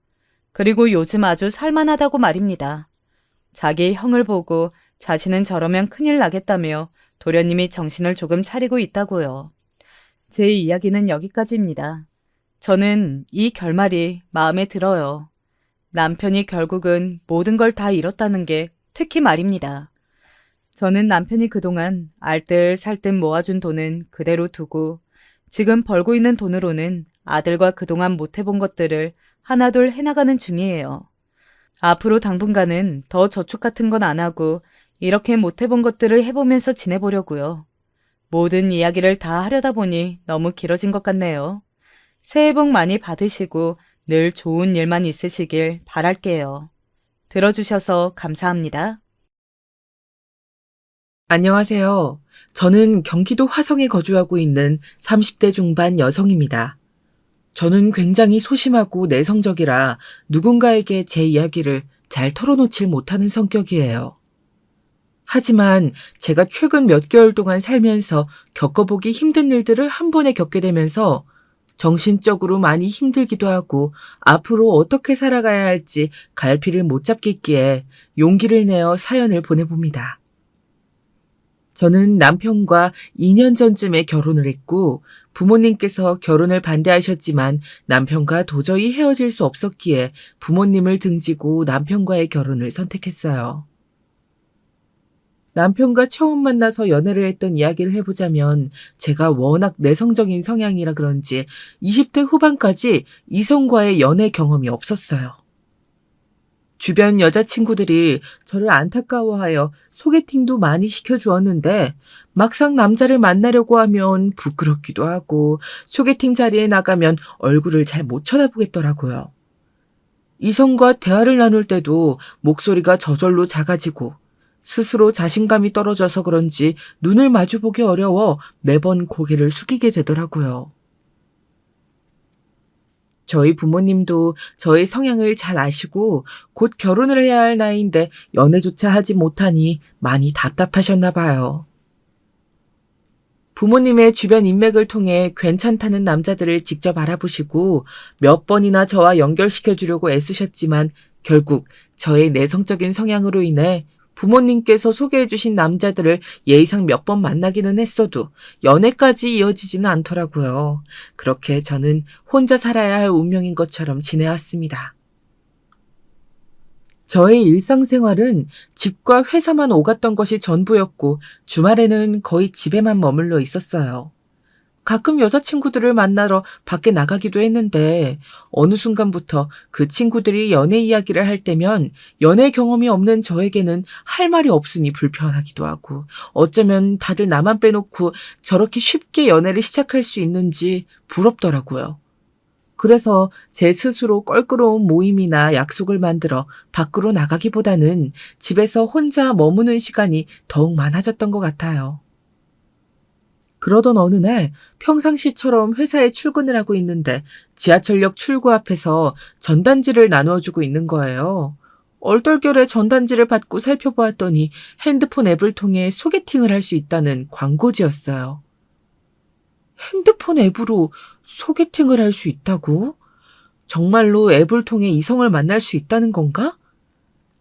그리고 요즘 아주 살만하다고 말입니다. 자기 형을 보고 자신은 저러면 큰일 나겠다며 도련님이 정신을 조금 차리고 있다고요. 제 이야기는 여기까지입니다. 저는 이 결말이 마음에 들어요. 남편이 결국은 모든 걸 다 잃었다는 게 특히 말입니다. 저는 남편이 그동안 알뜰살뜰 모아준 돈은 그대로 두고 지금 벌고 있는 돈으로는 아들과 그동안 못 해본 것들을 하나둘 해나가는 중이에요. 앞으로 당분간은 더 저축 같은 건 안 하고 이렇게 못 해본 것들을 해보면서 지내보려고요. 모든 이야기를 다 하려다 보니 너무 길어진 것 같네요. 새해 복 많이 받으시고 늘 좋은 일만 있으시길 바랄게요. 들어주셔서 감사합니다. 안녕하세요. 저는 경기도 화성에 거주하고 있는 30대 중반 여성입니다. 저는 굉장히 소심하고 내성적이라 누군가에게 제 이야기를 잘 털어놓질 못하는 성격이에요. 하지만 제가 최근 몇 개월 동안 살면서 겪어보기 힘든 일들을 한 번에 겪게 되면서 정신적으로 많이 힘들기도 하고 앞으로 어떻게 살아가야 할지 갈피를 못 잡겠기에 용기를 내어 사연을 보내봅니다. 저는 남편과 2년 전쯤에 결혼을 했고 부모님께서 결혼을 반대하셨지만 남편과 도저히 헤어질 수 없었기에 부모님을 등지고 남편과의 결혼을 선택했어요. 남편과 처음 만나서 연애를 했던 이야기를 해보자면 제가 워낙 내성적인 성향이라 그런지 20대 후반까지 이성과의 연애 경험이 없었어요. 주변 여자친구들이 저를 안타까워하여 소개팅도 많이 시켜주었는데 막상 남자를 만나려고 하면 부끄럽기도 하고 소개팅 자리에 나가면 얼굴을 잘 못 쳐다보겠더라고요. 이성과 대화를 나눌 때도 목소리가 저절로 작아지고 스스로 자신감이 떨어져서 그런지 눈을 마주보기 어려워 매번 고개를 숙이게 되더라고요. 저희 부모님도 저의 성향을 잘 아시고 곧 결혼을 해야 할 나이인데 연애조차 하지 못하니 많이 답답하셨나 봐요. 부모님의 주변 인맥을 통해 괜찮다는 남자들을 직접 알아보시고 몇 번이나 저와 연결시켜 주려고 애쓰셨지만 결국 저의 내성적인 성향으로 인해 부모님께서 소개해 주신 남자들을 예의상 몇 번 만나기는 했어도 연애까지 이어지지는 않더라고요. 그렇게 저는 혼자 살아야 할 운명인 것처럼 지내왔습니다. 저의 일상생활은 집과 회사만 오갔던 것이 전부였고 주말에는 거의 집에만 머물러 있었어요. 가끔 여자친구들을 만나러 밖에 나가기도 했는데 어느 순간부터 그 친구들이 연애 이야기를 할 때면 연애 경험이 없는 저에게는 할 말이 없으니 불편하기도 하고 어쩌면 다들 나만 빼놓고 저렇게 쉽게 연애를 시작할 수 있는지 부럽더라고요. 그래서 제 스스로 껄끄러운 모임이나 약속을 만들어 밖으로 나가기보다는 집에서 혼자 머무는 시간이 더욱 많아졌던 것 같아요. 그러던 어느 날 평상시처럼 회사에 출근을 하고 있는데 지하철역 출구 앞에서 전단지를 나누어주고 있는 거예요. 얼떨결에 전단지를 받고 살펴보았더니 핸드폰 앱을 통해 소개팅을 할 수 있다는 광고지였어요. 핸드폰 앱으로 소개팅을 할 수 있다고? 정말로 앱을 통해 이성을 만날 수 있다는 건가?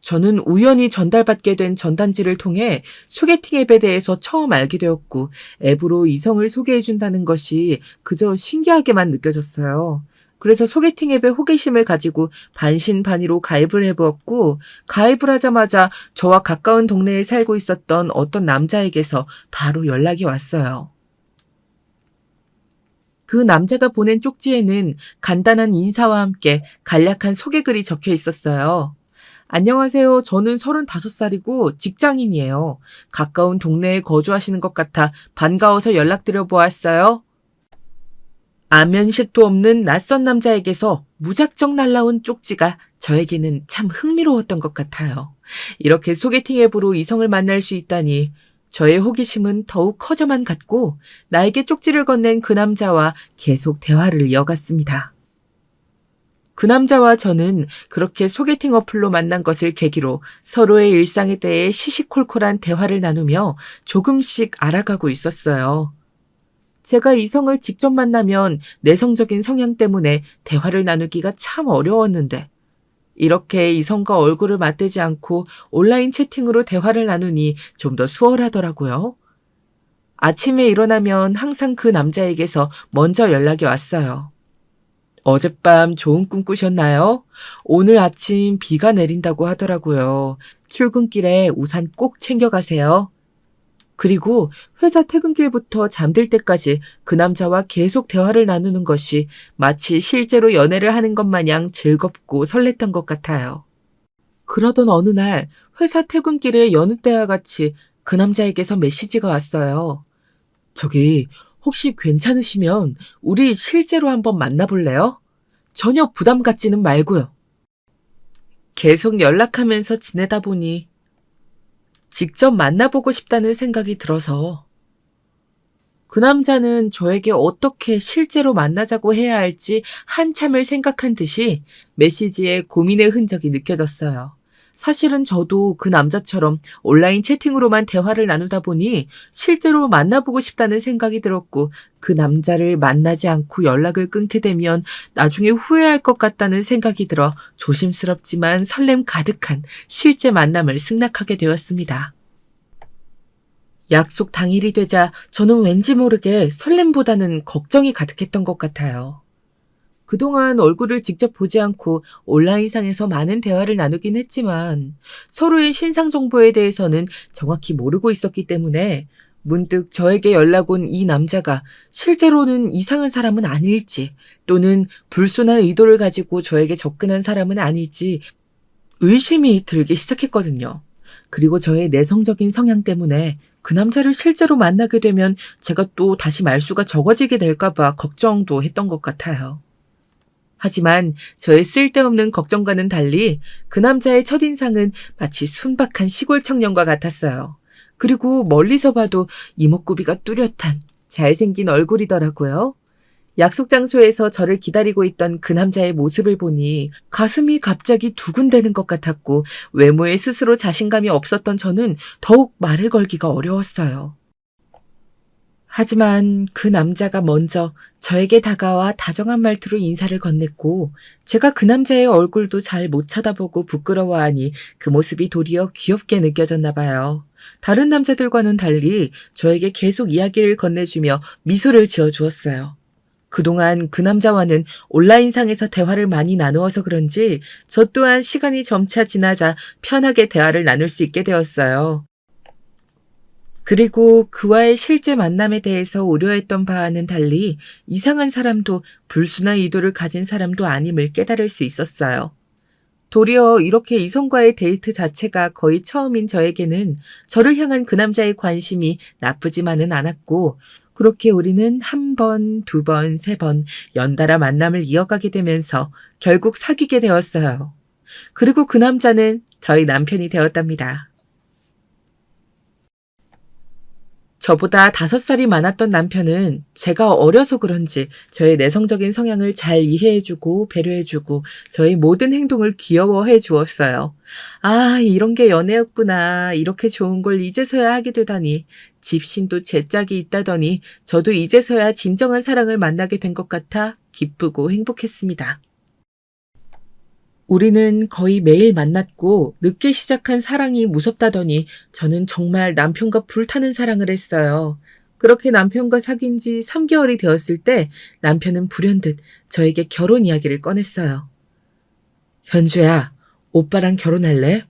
저는 우연히 전달받게 된 전단지를 통해 소개팅 앱에 대해서 처음 알게 되었고 앱으로 이성을 소개해준다는 것이 그저 신기하게만 느껴졌어요. 그래서 소개팅 앱에 호기심을 가지고 반신반의로 가입을 해보았고 가입을 하자마자 저와 가까운 동네에 살고 있었던 어떤 남자에게서 바로 연락이 왔어요. 그 남자가 보낸 쪽지에는 간단한 인사와 함께 간략한 소개글이 적혀 있었어요. 안녕하세요. 저는 35살이고 직장인이에요. 가까운 동네에 거주하시는 것 같아 반가워서 연락드려 보았어요. 안면식도 없는 낯선 남자에게서 무작정 날라온 쪽지가 저에게는 참 흥미로웠던 것 같아요. 이렇게 소개팅 앱으로 이성을 만날 수 있다니 저의 호기심은 더욱 커져만 갔고 나에게 쪽지를 건넨 그 남자와 계속 대화를 이어갔습니다. 그 남자와 저는 그렇게 소개팅 어플로 만난 것을 계기로 서로의 일상에 대해 시시콜콜한 대화를 나누며 조금씩 알아가고 있었어요. 제가 이성을 직접 만나면 내성적인 성향 때문에 대화를 나누기가 참 어려웠는데 이렇게 이성과 얼굴을 맞대지 않고 온라인 채팅으로 대화를 나누니 좀 더 수월하더라고요. 아침에 일어나면 항상 그 남자에게서 먼저 연락이 왔어요. 어젯밤 좋은 꿈 꾸셨나요? 오늘 아침 비가 내린다고 하더라고요. 출근길에 우산 꼭 챙겨가세요. 그리고 회사 퇴근길부터 잠들 때까지 그 남자와 계속 대화를 나누는 것이 마치 실제로 연애를 하는 것 마냥 즐겁고 설렜던 것 같아요. 그러던 어느 날 회사 퇴근길에 여느 때와 같이 그 남자에게서 메시지가 왔어요. 저기 혹시 괜찮으시면 우리 실제로 한번 만나볼래요? 전혀 부담 갖지는 말고요. 계속 연락하면서 지내다 보니 직접 만나보고 싶다는 생각이 들어서 그 남자는 저에게 어떻게 실제로 만나자고 해야 할지 한참을 생각한 듯이 메시지에 고민의 흔적이 느껴졌어요. 사실은 저도 그 남자처럼 온라인 채팅으로만 대화를 나누다 보니 실제로 만나보고 싶다는 생각이 들었고 그 남자를 만나지 않고 연락을 끊게 되면 나중에 후회할 것 같다는 생각이 들어 조심스럽지만 설렘 가득한 실제 만남을 승낙하게 되었습니다. 약속 당일이 되자 저는 왠지 모르게 설렘보다는 걱정이 가득했던 것 같아요. 그동안 얼굴을 직접 보지 않고 온라인상에서 많은 대화를 나누긴 했지만 서로의 신상 정보에 대해서는 정확히 모르고 있었기 때문에 문득 저에게 연락 온 이 남자가 실제로는 이상한 사람은 아닐지 또는 불순한 의도를 가지고 저에게 접근한 사람은 아닐지 의심이 들기 시작했거든요. 그리고 저의 내성적인 성향 때문에 그 남자를 실제로 만나게 되면 제가 또 다시 말수가 적어지게 될까봐 걱정도 했던 것 같아요. 하지만 저의 쓸데없는 걱정과는 달리 그 남자의 첫인상은 마치 순박한 시골 청년과 같았어요. 그리고 멀리서 봐도 이목구비가 뚜렷한 잘생긴 얼굴이더라고요. 약속 장소에서 저를 기다리고 있던 그 남자의 모습을 보니 가슴이 갑자기 두근대는 것 같았고 외모에 스스로 자신감이 없었던 저는 더욱 말을 걸기가 어려웠어요. 하지만 그 남자가 먼저 저에게 다가와 다정한 말투로 인사를 건넸고 제가 그 남자의 얼굴도 잘 못 쳐다보고 부끄러워하니 그 모습이 도리어 귀엽게 느껴졌나 봐요. 다른 남자들과는 달리 저에게 계속 이야기를 건네주며 미소를 지어주었어요. 그동안 그 남자와는 온라인상에서 대화를 많이 나누어서 그런지 저 또한 시간이 점차 지나자 편하게 대화를 나눌 수 있게 되었어요. 그리고 그와의 실제 만남에 대해서 우려했던 바와는 달리 이상한 사람도 불순한 의도를 가진 사람도 아님을 깨달을 수 있었어요. 도리어 이렇게 이성과의 데이트 자체가 거의 처음인 저에게는 저를 향한 그 남자의 관심이 나쁘지만은 않았고 그렇게 우리는 한 번, 두 번, 세 번 연달아 만남을 이어가게 되면서 결국 사귀게 되었어요. 그리고 그 남자는 저희 남편이 되었답니다. 저보다 5살이 많았던 남편은 제가 어려서 그런지 저의 내성적인 성향을 잘 이해해주고 배려해주고 저의 모든 행동을 귀여워해 주었어요. 아, 이런 게 연애였구나. 이렇게 좋은 걸 이제서야 하게 되다니. 집신도 제 짝이 있다더니 저도 이제서야 진정한 사랑을 만나게 된 것 같아 기쁘고 행복했습니다. 우리는 거의 매일 만났고 늦게 시작한 사랑이 무섭다더니 저는 정말 남편과 불타는 사랑을 했어요. 그렇게 남편과 사귄 지 3개월이 되었을 때 남편은 불현듯 저에게 결혼 이야기를 꺼냈어요. 현주야, 오빠랑 결혼할래?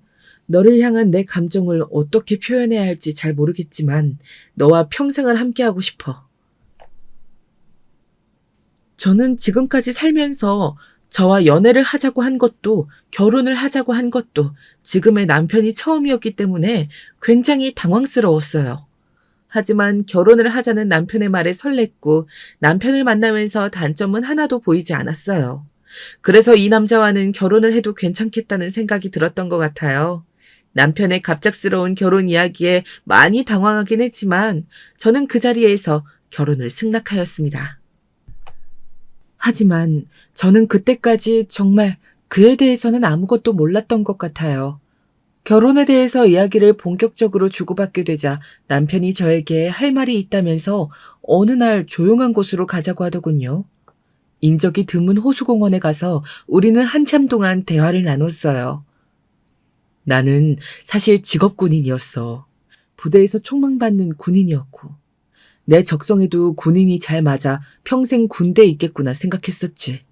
너를 향한 내 감정을 어떻게 표현해야 할지 잘 모르겠지만 너와 평생을 함께하고 싶어. 저는 지금까지 살면서 저와 연애를 하자고 한 것도 결혼을 하자고 한 것도 지금의 남편이 처음이었기 때문에 굉장히 당황스러웠어요. 하지만 결혼을 하자는 남편의 말에 설렜고 남편을 만나면서 단점은 하나도 보이지 않았어요. 그래서 이 남자와는 결혼을 해도 괜찮겠다는 생각이 들었던 것 같아요. 남편의 갑작스러운 결혼 이야기에 많이 당황하긴 했지만 저는 그 자리에서 결혼을 승낙하였습니다. 하지만 저는 그때까지 정말 그에 대해서는 아무것도 몰랐던 것 같아요. 결혼에 대해서 이야기를 본격적으로 주고받게 되자 남편이 저에게 할 말이 있다면서 어느 날 조용한 곳으로 가자고 하더군요. 인적이 드문 호수공원에 가서 우리는 한참 동안 대화를 나눴어요. 나는 사실 직업 군인이었어. 부대에서 총망받는 군인이었고. 내 적성에도 군인이 잘 맞아 평생 군대에 있겠구나 생각했었지.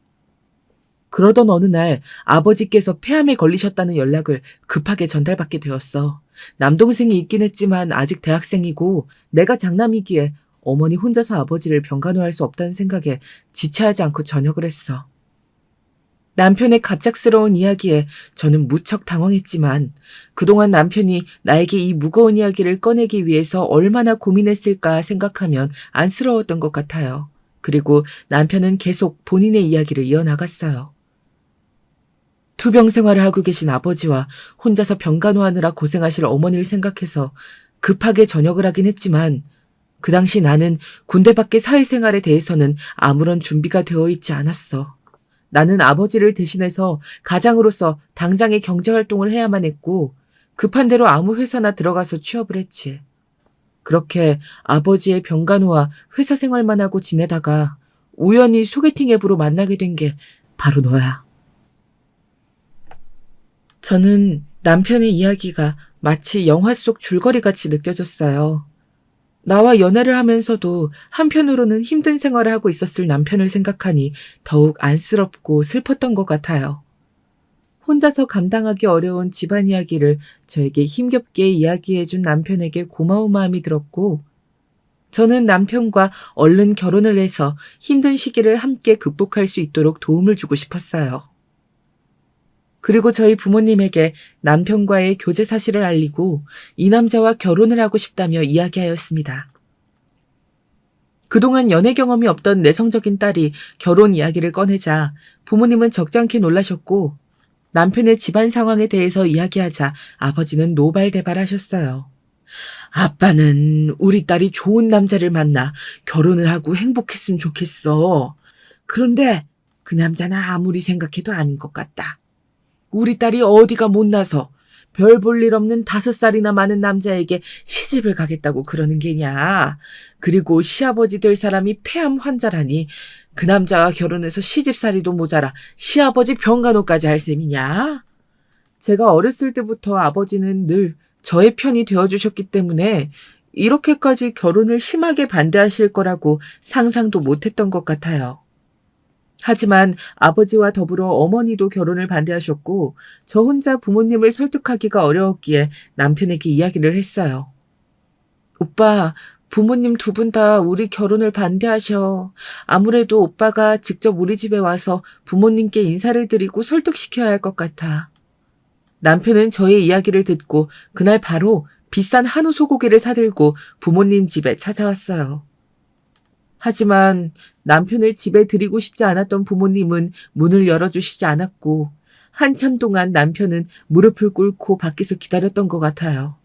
그러던 어느 날 아버지께서 폐암에 걸리셨다는 연락을 급하게 전달받게 되었어. 남동생이 있긴 했지만 아직 대학생이고 내가 장남이기에 어머니 혼자서 아버지를 병간호할 수 없다는 생각에 지체하지 않고 전역을 했어. 남편의 갑작스러운 이야기에 저는 무척 당황했지만 그동안 남편이 나에게 이 무거운 이야기를 꺼내기 위해서 얼마나 고민했을까 생각하면 안쓰러웠던 것 같아요. 그리고 남편은 계속 본인의 이야기를 이어나갔어요. 투병 생활을 하고 계신 아버지와 혼자서 병간호하느라 고생하실 어머니를 생각해서 급하게 전역을 하긴 했지만 그 당시 나는 군대 밖의 사회생활에 대해서는 아무런 준비가 되어 있지 않았어. 나는 아버지를 대신해서 가장으로서 당장의 경제활동을 해야만 했고 급한 대로 아무 회사나 들어가서 취업을 했지. 그렇게 아버지의 병간호와 회사 생활만 하고 지내다가 우연히 소개팅 앱으로 만나게 된 게 바로 너야. 저는 남편의 이야기가 마치 영화 속 줄거리같이 느껴졌어요. 나와 연애를 하면서도 한편으로는 힘든 생활을 하고 있었을 남편을 생각하니 더욱 안쓰럽고 슬펐던 것 같아요. 혼자서 감당하기 어려운 집안 이야기를 저에게 힘겹게 이야기해준 남편에게 고마운 마음이 들었고 저는 남편과 얼른 결혼을 해서 힘든 시기를 함께 극복할 수 있도록 도움을 주고 싶었어요. 그리고 저희 부모님에게 남편과의 교제 사실을 알리고 이 남자와 결혼을 하고 싶다며 이야기하였습니다. 그동안 연애 경험이 없던 내성적인 딸이 결혼 이야기를 꺼내자 부모님은 적잖게 놀라셨고 남편의 집안 상황에 대해서 이야기하자 아버지는 노발대발하셨어요. 아빠는 우리 딸이 좋은 남자를 만나 결혼을 하고 행복했으면 좋겠어. 그런데 그 남자는 아무리 생각해도 아닌 것 같다. 우리 딸이 어디가 못나서 별 볼 일 없는 5살이나 많은 남자에게 시집을 가겠다고 그러는 게냐. 그리고 시아버지 될 사람이 폐암 환자라니 그 남자와 결혼해서 시집살이도 모자라 시아버지 병간호까지 할 셈이냐. 제가 어렸을 때부터 아버지는 늘 저의 편이 되어주셨기 때문에 이렇게까지 결혼을 심하게 반대하실 거라고 상상도 못했던 것 같아요. 하지만 아버지와 더불어 어머니도 결혼을 반대하셨고 저 혼자 부모님을 설득하기가 어려웠기에 남편에게 이야기를 했어요. 오빠, 부모님 2분 다 우리 결혼을 반대하셔. 아무래도 오빠가 직접 우리 집에 와서 부모님께 인사를 드리고 설득시켜야 할 것 같아. 남편은 저의 이야기를 듣고 그날 바로 비싼 한우 소고기를 사들고 부모님 집에 찾아왔어요. 하지만 남편을 집에 들이고 싶지 않았던 부모님은 문을 열어주시지 않았고 한참 동안 남편은 무릎을 꿇고 밖에서 기다렸던 것 같아요.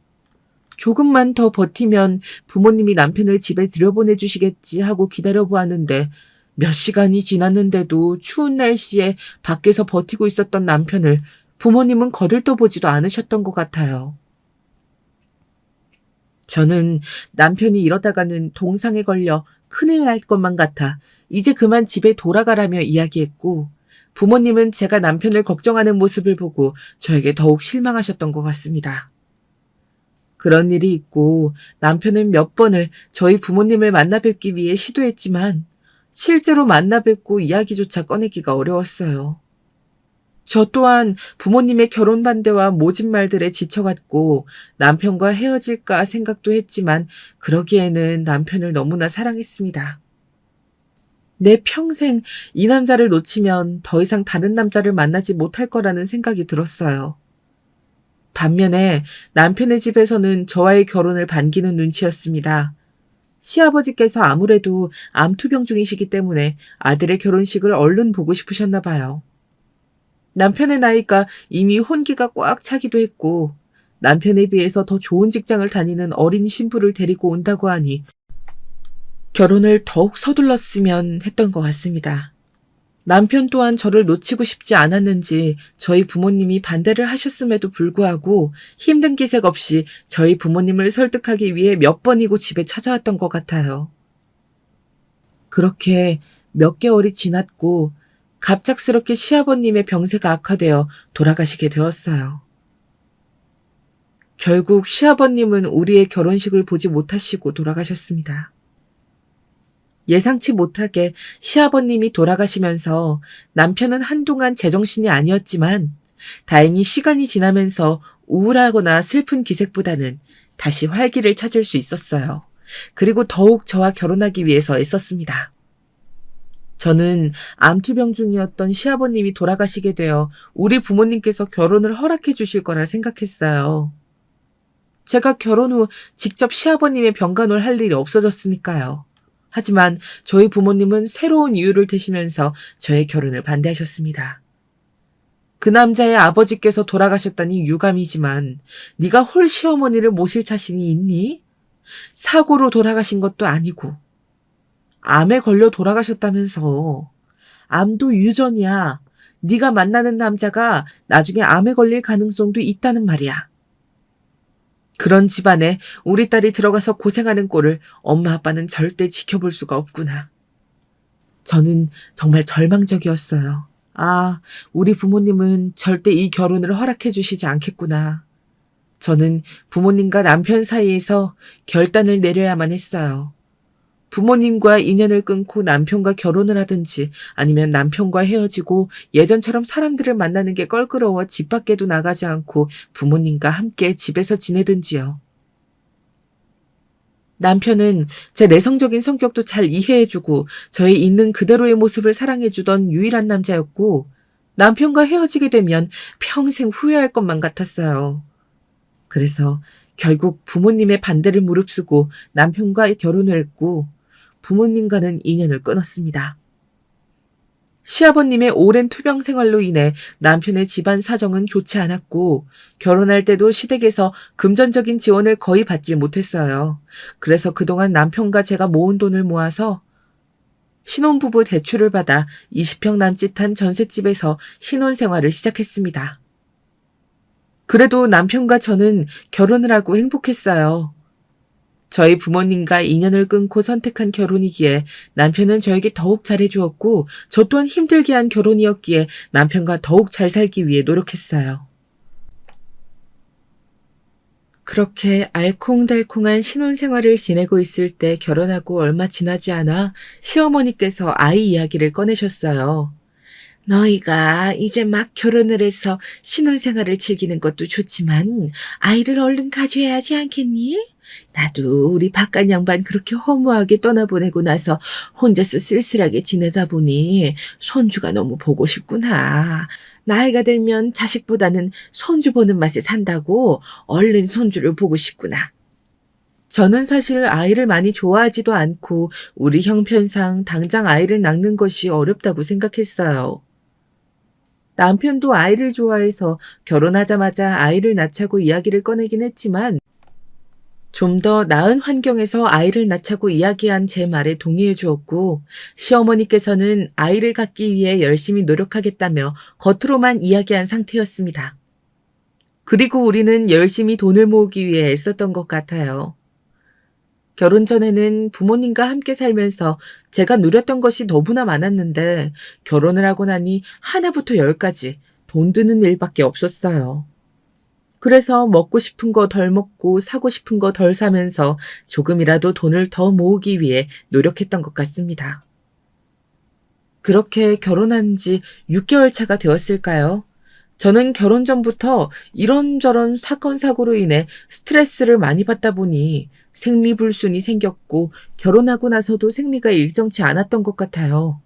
조금만 더 버티면 부모님이 남편을 집에 들여보내주시겠지 하고 기다려보았는데 몇 시간이 지났는데도 추운 날씨에 밖에서 버티고 있었던 남편을 부모님은 거들떠보지도 않으셨던 것 같아요. 저는 남편이 이러다가는 동상에 걸려 큰일 날 것만 같아 이제 그만 집에 돌아가라며 이야기했고 부모님은 제가 남편을 걱정하는 모습을 보고 저에게 더욱 실망하셨던 것 같습니다. 그런 일이 있고 남편은 몇 번을 저희 부모님을 만나 뵙기 위해 시도했지만 실제로 만나 뵙고 이야기조차 꺼내기가 어려웠어요. 저 또한 부모님의 결혼 반대와 모진 말들에 지쳐갔고 남편과 헤어질까 생각도 했지만 그러기에는 남편을 너무나 사랑했습니다. 내 평생 이 남자를 놓치면 더 이상 다른 남자를 만나지 못할 거라는 생각이 들었어요. 반면에 남편의 집에서는 저와의 결혼을 반기는 눈치였습니다. 시아버지께서 아무래도 암투병 중이시기 때문에 아들의 결혼식을 얼른 보고 싶으셨나 봐요. 남편의 나이가 이미 혼기가 꽉 차기도 했고 남편에 비해서 더 좋은 직장을 다니는 어린 신부를 데리고 온다고 하니 결혼을 더욱 서둘렀으면 했던 것 같습니다. 남편 또한 저를 놓치고 싶지 않았는지 저희 부모님이 반대를 하셨음에도 불구하고 힘든 기색 없이 저희 부모님을 설득하기 위해 몇 번이고 집에 찾아왔던 것 같아요. 그렇게 몇 개월이 지났고 갑작스럽게 시아버님의 병세가 악화되어 돌아가시게 되었어요. 결국 시아버님은 우리의 결혼식을 보지 못하시고 돌아가셨습니다. 예상치 못하게 시아버님이 돌아가시면서 남편은 한동안 제정신이 아니었지만 다행히 시간이 지나면서 우울하거나 슬픈 기색보다는 다시 활기를 찾을 수 있었어요. 그리고 더욱 저와 결혼하기 위해서 애썼습니다. 저는 암투병 중이었던 시아버님이 돌아가시게 되어 우리 부모님께서 결혼을 허락해 주실 거라 생각했어요. 제가 결혼 후 직접 시아버님의 병간호를 할 일이 없어졌으니까요. 하지만 저희 부모님은 새로운 이유를 대시면서 저의 결혼을 반대하셨습니다. 그 남자의 아버지께서 돌아가셨다니 유감이지만 네가 홀 시어머니를 모실 자신이 있니? 사고로 돌아가신 것도 아니고 암에 걸려 돌아가셨다면서. 암도 유전이야. 네가 만나는 남자가 나중에 암에 걸릴 가능성도 있다는 말이야. 그런 집안에 우리 딸이 들어가서 고생하는 꼴을 엄마 아빠는 절대 지켜볼 수가 없구나. 저는 정말 절망적이었어요. 아, 우리 부모님은 절대 이 결혼을 허락해 주시지 않겠구나. 저는 부모님과 남편 사이에서 결단을 내려야만 했어요. 부모님과 인연을 끊고 남편과 결혼을 하든지 아니면 남편과 헤어지고 예전처럼 사람들을 만나는 게 껄끄러워 집 밖에도 나가지 않고 부모님과 함께 집에서 지내든지요. 남편은 제 내성적인 성격도 잘 이해해주고 저의 있는 그대로의 모습을 사랑해주던 유일한 남자였고 남편과 헤어지게 되면 평생 후회할 것만 같았어요. 그래서 결국 부모님의 반대를 무릅쓰고 남편과 결혼을 했고 부모님과는 인연을 끊었습니다. 시아버님의 오랜 투병 생활로 인해 남편의 집안 사정은 좋지 않았고 결혼할 때도 시댁에서 금전적인 지원을 거의 받지 못했어요. 그래서 그동안 남편과 제가 모은 돈을 모아서 신혼부부 대출을 받아 20평 남짓한 전셋집에서 신혼생활을 시작했습니다. 그래도 남편과 저는 결혼을 하고 행복했어요. 저희 부모님과 인연을 끊고 선택한 결혼이기에 남편은 저에게 더욱 잘해주었고, 저 또한 힘들게 한 결혼이었기에 남편과 더욱 잘 살기 위해 노력했어요. 그렇게 알콩달콩한 신혼생활을 지내고 있을 때 결혼하고 얼마 지나지 않아 시어머니께서 아이 이야기를 꺼내셨어요. 너희가 이제 막 결혼을 해서 신혼생활을 즐기는 것도 좋지만 아이를 얼른 가져야 하지 않겠니? 나도 우리 바깥 양반 그렇게 허무하게 떠나보내고 나서 혼자서 쓸쓸하게 지내다 보니 손주가 너무 보고 싶구나. 나이가 들면 자식보다는 손주 보는 맛에 산다고 얼른 손주를 보고 싶구나. 저는 사실 아이를 많이 좋아하지도 않고 우리 형편상 당장 아이를 낳는 것이 어렵다고 생각했어요. 남편도 아이를 좋아해서 결혼하자마자 아이를 낳자고 이야기를 꺼내긴 했지만 좀 더 나은 환경에서 아이를 낳자고 이야기한 제 말에 동의해 주었고 시어머니께서는 아이를 갖기 위해 열심히 노력하겠다며 겉으로만 이야기한 상태였습니다. 그리고 우리는 열심히 돈을 모으기 위해 애썼던 것 같아요. 결혼 전에는 부모님과 함께 살면서 제가 누렸던 것이 너무나 많았는데 결혼을 하고 나니 하나부터 열까지 돈 드는 일밖에 없었어요. 그래서 먹고 싶은 거 덜 먹고 사고 싶은 거 덜 사면서 조금이라도 돈을 더 모으기 위해 노력했던 것 같습니다. 그렇게 결혼한 지 6개월 차가 되었을까요? 저는 결혼 전부터 이런저런 사건, 사고로 인해 스트레스를 많이 받다 보니 생리불순이 생겼고 결혼하고 나서도 생리가 일정치 않았던 것 같아요.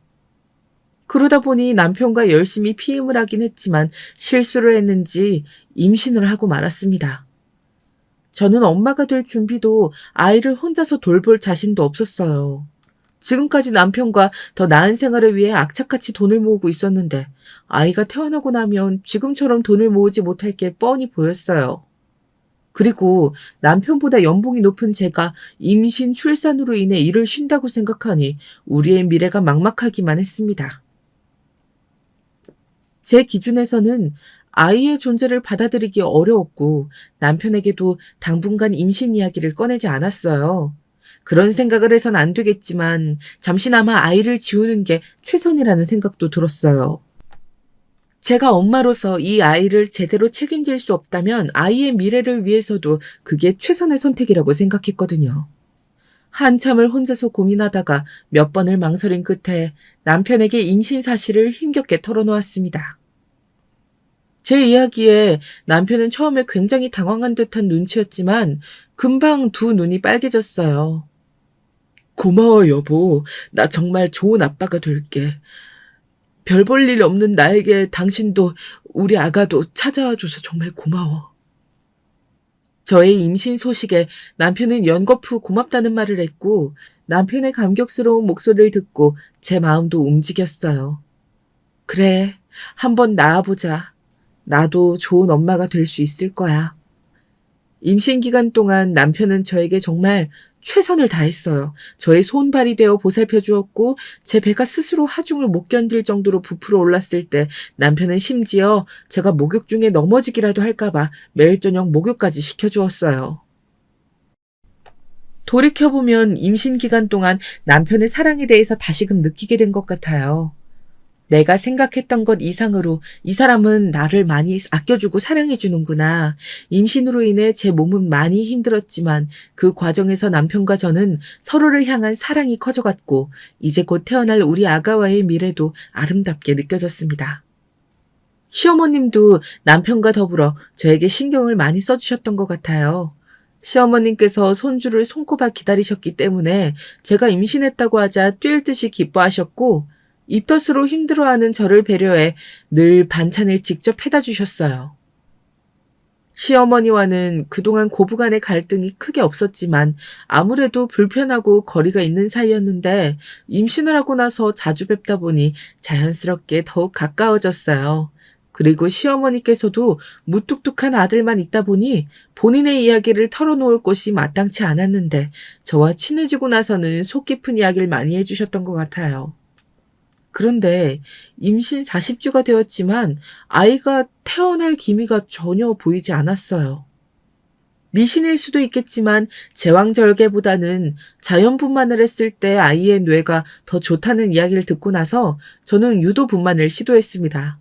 그러다 보니 남편과 열심히 피임을 하긴 했지만 실수를 했는지 임신을 하고 말았습니다. 저는 엄마가 될 준비도 아이를 혼자서 돌볼 자신도 없었어요. 지금까지 남편과 더 나은 생활을 위해 악착같이 돈을 모으고 있었는데 아이가 태어나고 나면 지금처럼 돈을 모으지 못할 게 뻔히 보였어요. 그리고 남편보다 연봉이 높은 제가 임신, 출산으로 인해 일을 쉰다고 생각하니 우리의 미래가 막막하기만 했습니다. 제 기준에서는 아이의 존재를 받아들이기 어려웠고 남편에게도 당분간 임신 이야기를 꺼내지 않았어요. 그런 생각을 해선 안 되겠지만 잠시나마 아이를 지우는 게 최선이라는 생각도 들었어요. 제가 엄마로서 이 아이를 제대로 책임질 수 없다면 아이의 미래를 위해서도 그게 최선의 선택이라고 생각했거든요. 한참을 혼자서 고민하다가 몇 번을 망설인 끝에 남편에게 임신 사실을 힘겹게 털어놓았습니다. 제 이야기에 남편은 처음에 굉장히 당황한 듯한 눈치였지만 금방 두 눈이 빨개졌어요. 고마워, 여보. 나 정말 좋은 아빠가 될게. 별 볼 일 없는 나에게 당신도 우리 아가도 찾아와줘서 정말 고마워. 저의 임신 소식에 남편은 연거푸 고맙다는 말을 했고 남편의 감격스러운 목소리를 듣고 제 마음도 움직였어요. 그래, 한번 낳아보자. 나도 좋은 엄마가 될 수 있을 거야. 임신 기간 동안 남편은 저에게 정말 최선을 다했어요. 저의 손발이 되어 보살펴 주었고 제 배가 스스로 하중을 못 견딜 정도로 부풀어 올랐을 때 남편은 심지어 제가 목욕 중에 넘어지기라도 할까봐 매일 저녁 목욕까지 시켜주었어요. 돌이켜보면 임신 기간 동안 남편의 사랑에 대해서 다시금 느끼게 된 것 같아요. 내가 생각했던 것 이상으로 이 사람은 나를 많이 아껴주고 사랑해주는구나. 임신으로 인해 제 몸은 많이 힘들었지만 그 과정에서 남편과 저는 서로를 향한 사랑이 커져갔고 이제 곧 태어날 우리 아가와의 미래도 아름답게 느껴졌습니다. 시어머님도 남편과 더불어 저에게 신경을 많이 써주셨던 것 같아요. 시어머님께서 손주를 손꼽아 기다리셨기 때문에 제가 임신했다고 하자 뛸 듯이 기뻐하셨고 입덧으로 힘들어하는 저를 배려해 늘 반찬을 직접 해다 주셨어요. 시어머니와는 그동안 고부간의 갈등이 크게 없었지만 아무래도 불편하고 거리가 있는 사이였는데 임신을 하고 나서 자주 뵙다 보니 자연스럽게 더욱 가까워졌어요. 그리고 시어머니께서도 무뚝뚝한 아들만 있다 보니 본인의 이야기를 털어놓을 곳이 마땅치 않았는데 저와 친해지고 나서는 속 깊은 이야기를 많이 해주셨던 것 같아요. 그런데 임신 40주가 되었지만 아이가 태어날 기미가 전혀 보이지 않았어요. 미신일 수도 있겠지만 제왕절개보다는 자연분만을 했을 때 아이의 뇌가 더 좋다는 이야기를 듣고 나서 저는 유도분만을 시도했습니다.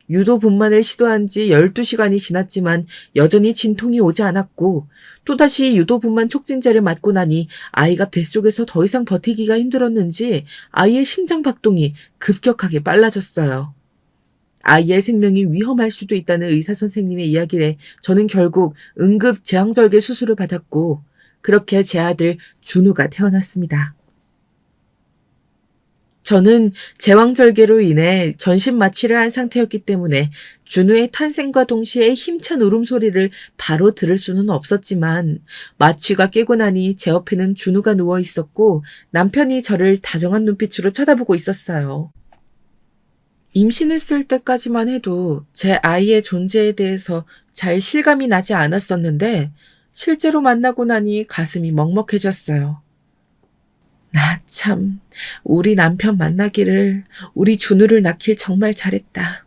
유도분만을 시도한 지 12시간이 지났지만 여전히 진통이 오지 않았고 또다시 유도분만 촉진제를 맞고 나니 아이가 뱃속에서 더 이상 버티기가 힘들었는지 아이의 심장박동이 급격하게 빨라졌어요. 아이의 생명이 위험할 수도 있다는 의사 선생님의 이야기에 저는 결국 응급 제왕절개 수술을 받았고 그렇게 제 아들 준우가 태어났습니다. 저는 제왕절개로 인해 전신 마취를 한 상태였기 때문에 준우의 탄생과 동시에 힘찬 울음소리를 바로 들을 수는 없었지만 마취가 깨고 나니 제 옆에는 준우가 누워 있었고 남편이 저를 다정한 눈빛으로 쳐다보고 있었어요. 임신했을 때까지만 해도 제 아이의 존재에 대해서 잘 실감이 나지 않았었는데 실제로 만나고 나니 가슴이 먹먹해졌어요. 나 참, 우리 남편 만나기를, 우리 준우를 낳길 정말 잘했다.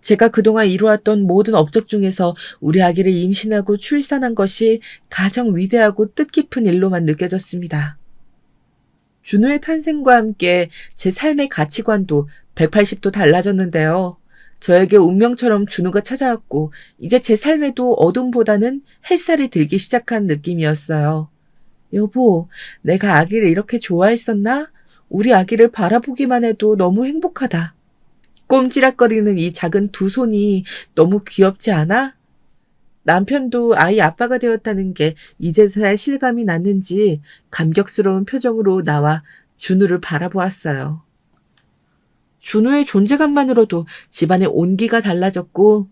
제가 그동안 이루었던 모든 업적 중에서 우리 아기를 임신하고 출산한 것이 가장 위대하고 뜻깊은 일로만 느껴졌습니다. 준우의 탄생과 함께 제 삶의 가치관도 180도 달라졌는데요. 저에게 운명처럼 준우가 찾아왔고 이제 제 삶에도 어둠보다는 햇살이 들기 시작한 느낌이었어요. 여보, 내가 아기를 이렇게 좋아했었나? 우리 아기를 바라보기만 해도 너무 행복하다. 꼼지락거리는 이 작은 두 손이 너무 귀엽지 않아? 남편도 아이 아빠가 되었다는 게 이제서야 실감이 났는지 감격스러운 표정으로 나와 준우를 바라보았어요. 준우의 존재감만으로도 집안의 온기가 달라졌고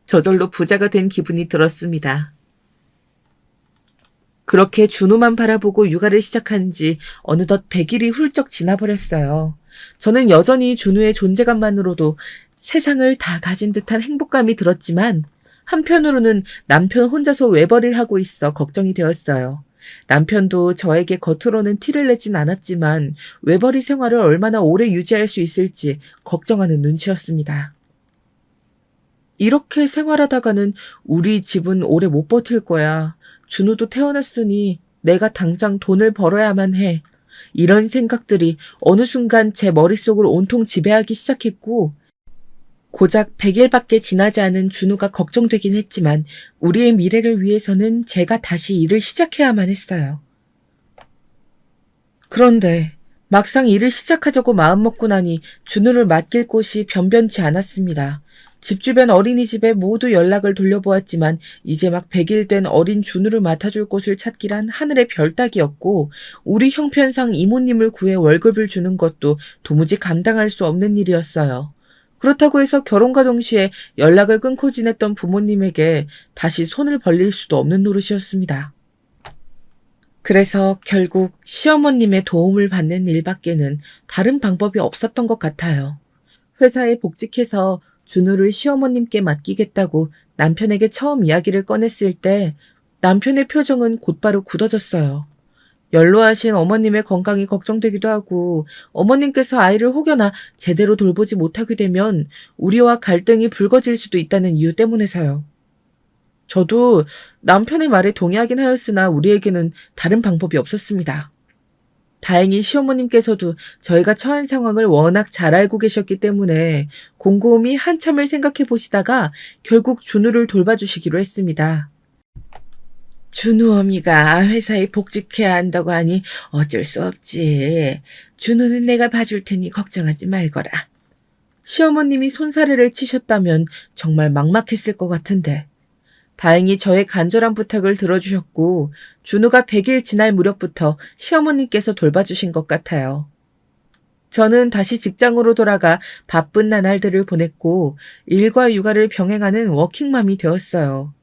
저절로 부자가 된 기분이 들었습니다. 그렇게 준우만 바라보고 육아를 시작한 지 어느덧 100일이 훌쩍 지나버렸어요. 저는 여전히 준우의 존재감만으로도 세상을 다 가진 듯한 행복감이 들었지만 한편으로는 남편 혼자서 외벌이를 하고 있어 걱정이 되었어요. 남편도 저에게 겉으로는 티를 내진 않았지만 외벌이 생활을 얼마나 오래 유지할 수 있을지 걱정하는 눈치였습니다. 이렇게 생활하다가는 우리 집은 오래 못 버틸 거야. 준우도 태어났으니 내가 당장 돈을 벌어야만 해. 이런 생각들이 어느 순간 제 머릿속을 온통 지배하기 시작했고 고작 100일밖에 지나지 않은 준우가 걱정되긴 했지만 우리의 미래를 위해서는 제가 다시 일을 시작해야만 했어요. 그런데 막상 일을 시작하자고 마음먹고 나니 준우를 맡길 곳이 변변치 않았습니다. 집 주변 어린이집에 모두 연락을 돌려보았지만 이제 막 100일 된 어린 준우를 맡아줄 곳을 찾기란 하늘의 별 따기였고 우리 형편상 이모님을 구해 월급을 주는 것도 도무지 감당할 수 없는 일이었어요. 그렇다고 해서 결혼과 동시에 연락을 끊고 지냈던 부모님에게 다시 손을 벌릴 수도 없는 노릇이었습니다. 그래서 결국 시어머님의 도움을 받는 일밖에는 다른 방법이 없었던 것 같아요. 회사에 복직해서 준우를 시어머님께 맡기겠다고 남편에게 처음 이야기를 꺼냈을 때 남편의 표정은 곧바로 굳어졌어요. 연로하신 어머님의 건강이 걱정되기도 하고 어머님께서 아이를 혹여나 제대로 돌보지 못하게 되면 우리와 갈등이 불거질 수도 있다는 이유 때문에서요. 저도 남편의 말에 동의하긴 하였으나 우리에게는 다른 방법이 없었습니다. 다행히 시어머님께서도 저희가 처한 상황을 워낙 잘 알고 계셨기 때문에 곰곰이 한참을 생각해 보시다가 결국 준우를 돌봐주시기로 했습니다. 준우 어미가 회사에 복직해야 한다고 하니 어쩔 수 없지. 준우는 내가 봐줄 테니 걱정하지 말거라. 시어머님이 손사래를 치셨다면 정말 막막했을 것 같은데 다행히 저의 간절한 부탁을 들어주셨고 준우가 100일 지날 무렵부터 시어머님께서 돌봐주신 것 같아요. 저는 다시 직장으로 돌아가 바쁜 나날들을 보냈고 일과 육아를 병행하는 워킹맘이 되었어요.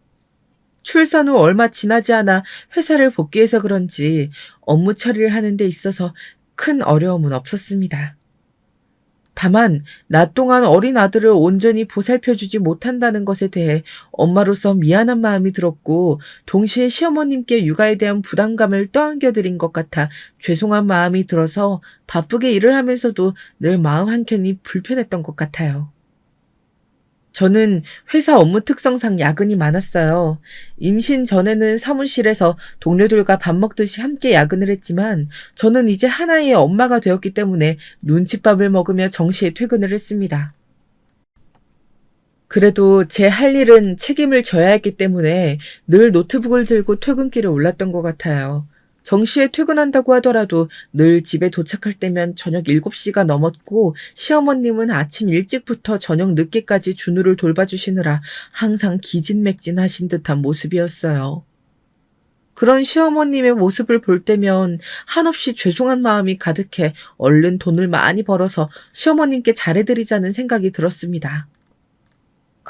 출산 후 얼마 지나지 않아 회사를 복귀해서 그런지 업무 처리를 하는 데 있어서 큰 어려움은 없었습니다. 다만 낮 동안 어린 아들을 온전히 보살펴주지 못한다는 것에 대해 엄마로서 미안한 마음이 들었고 동시에 시어머님께 육아에 대한 부담감을 떠안겨드린 것 같아 죄송한 마음이 들어서 바쁘게 일을 하면서도 늘 마음 한켠이 불편했던 것 같아요. 저는 회사 업무 특성상 야근이 많았어요. 임신 전에는 사무실에서 동료들과 밥 먹듯이 함께 야근을 했지만 저는 이제 하나의 엄마가 되었기 때문에 눈칫밥을 먹으며 정시에 퇴근을 했습니다. 그래도 제 할 일은 책임을 져야 했기 때문에 늘 노트북을 들고 퇴근길에 올랐던 것 같아요. 정시에 퇴근한다고 하더라도 늘 집에 도착할 때면 저녁 7시가 넘었고 시어머님은 아침 일찍부터 저녁 늦게까지 준우를 돌봐주시느라 항상 기진맥진하신 듯한 모습이었어요. 그런 시어머님의 모습을 볼 때면 한없이 죄송한 마음이 가득해 얼른 돈을 많이 벌어서 시어머님께 잘해드리자는 생각이 들었습니다.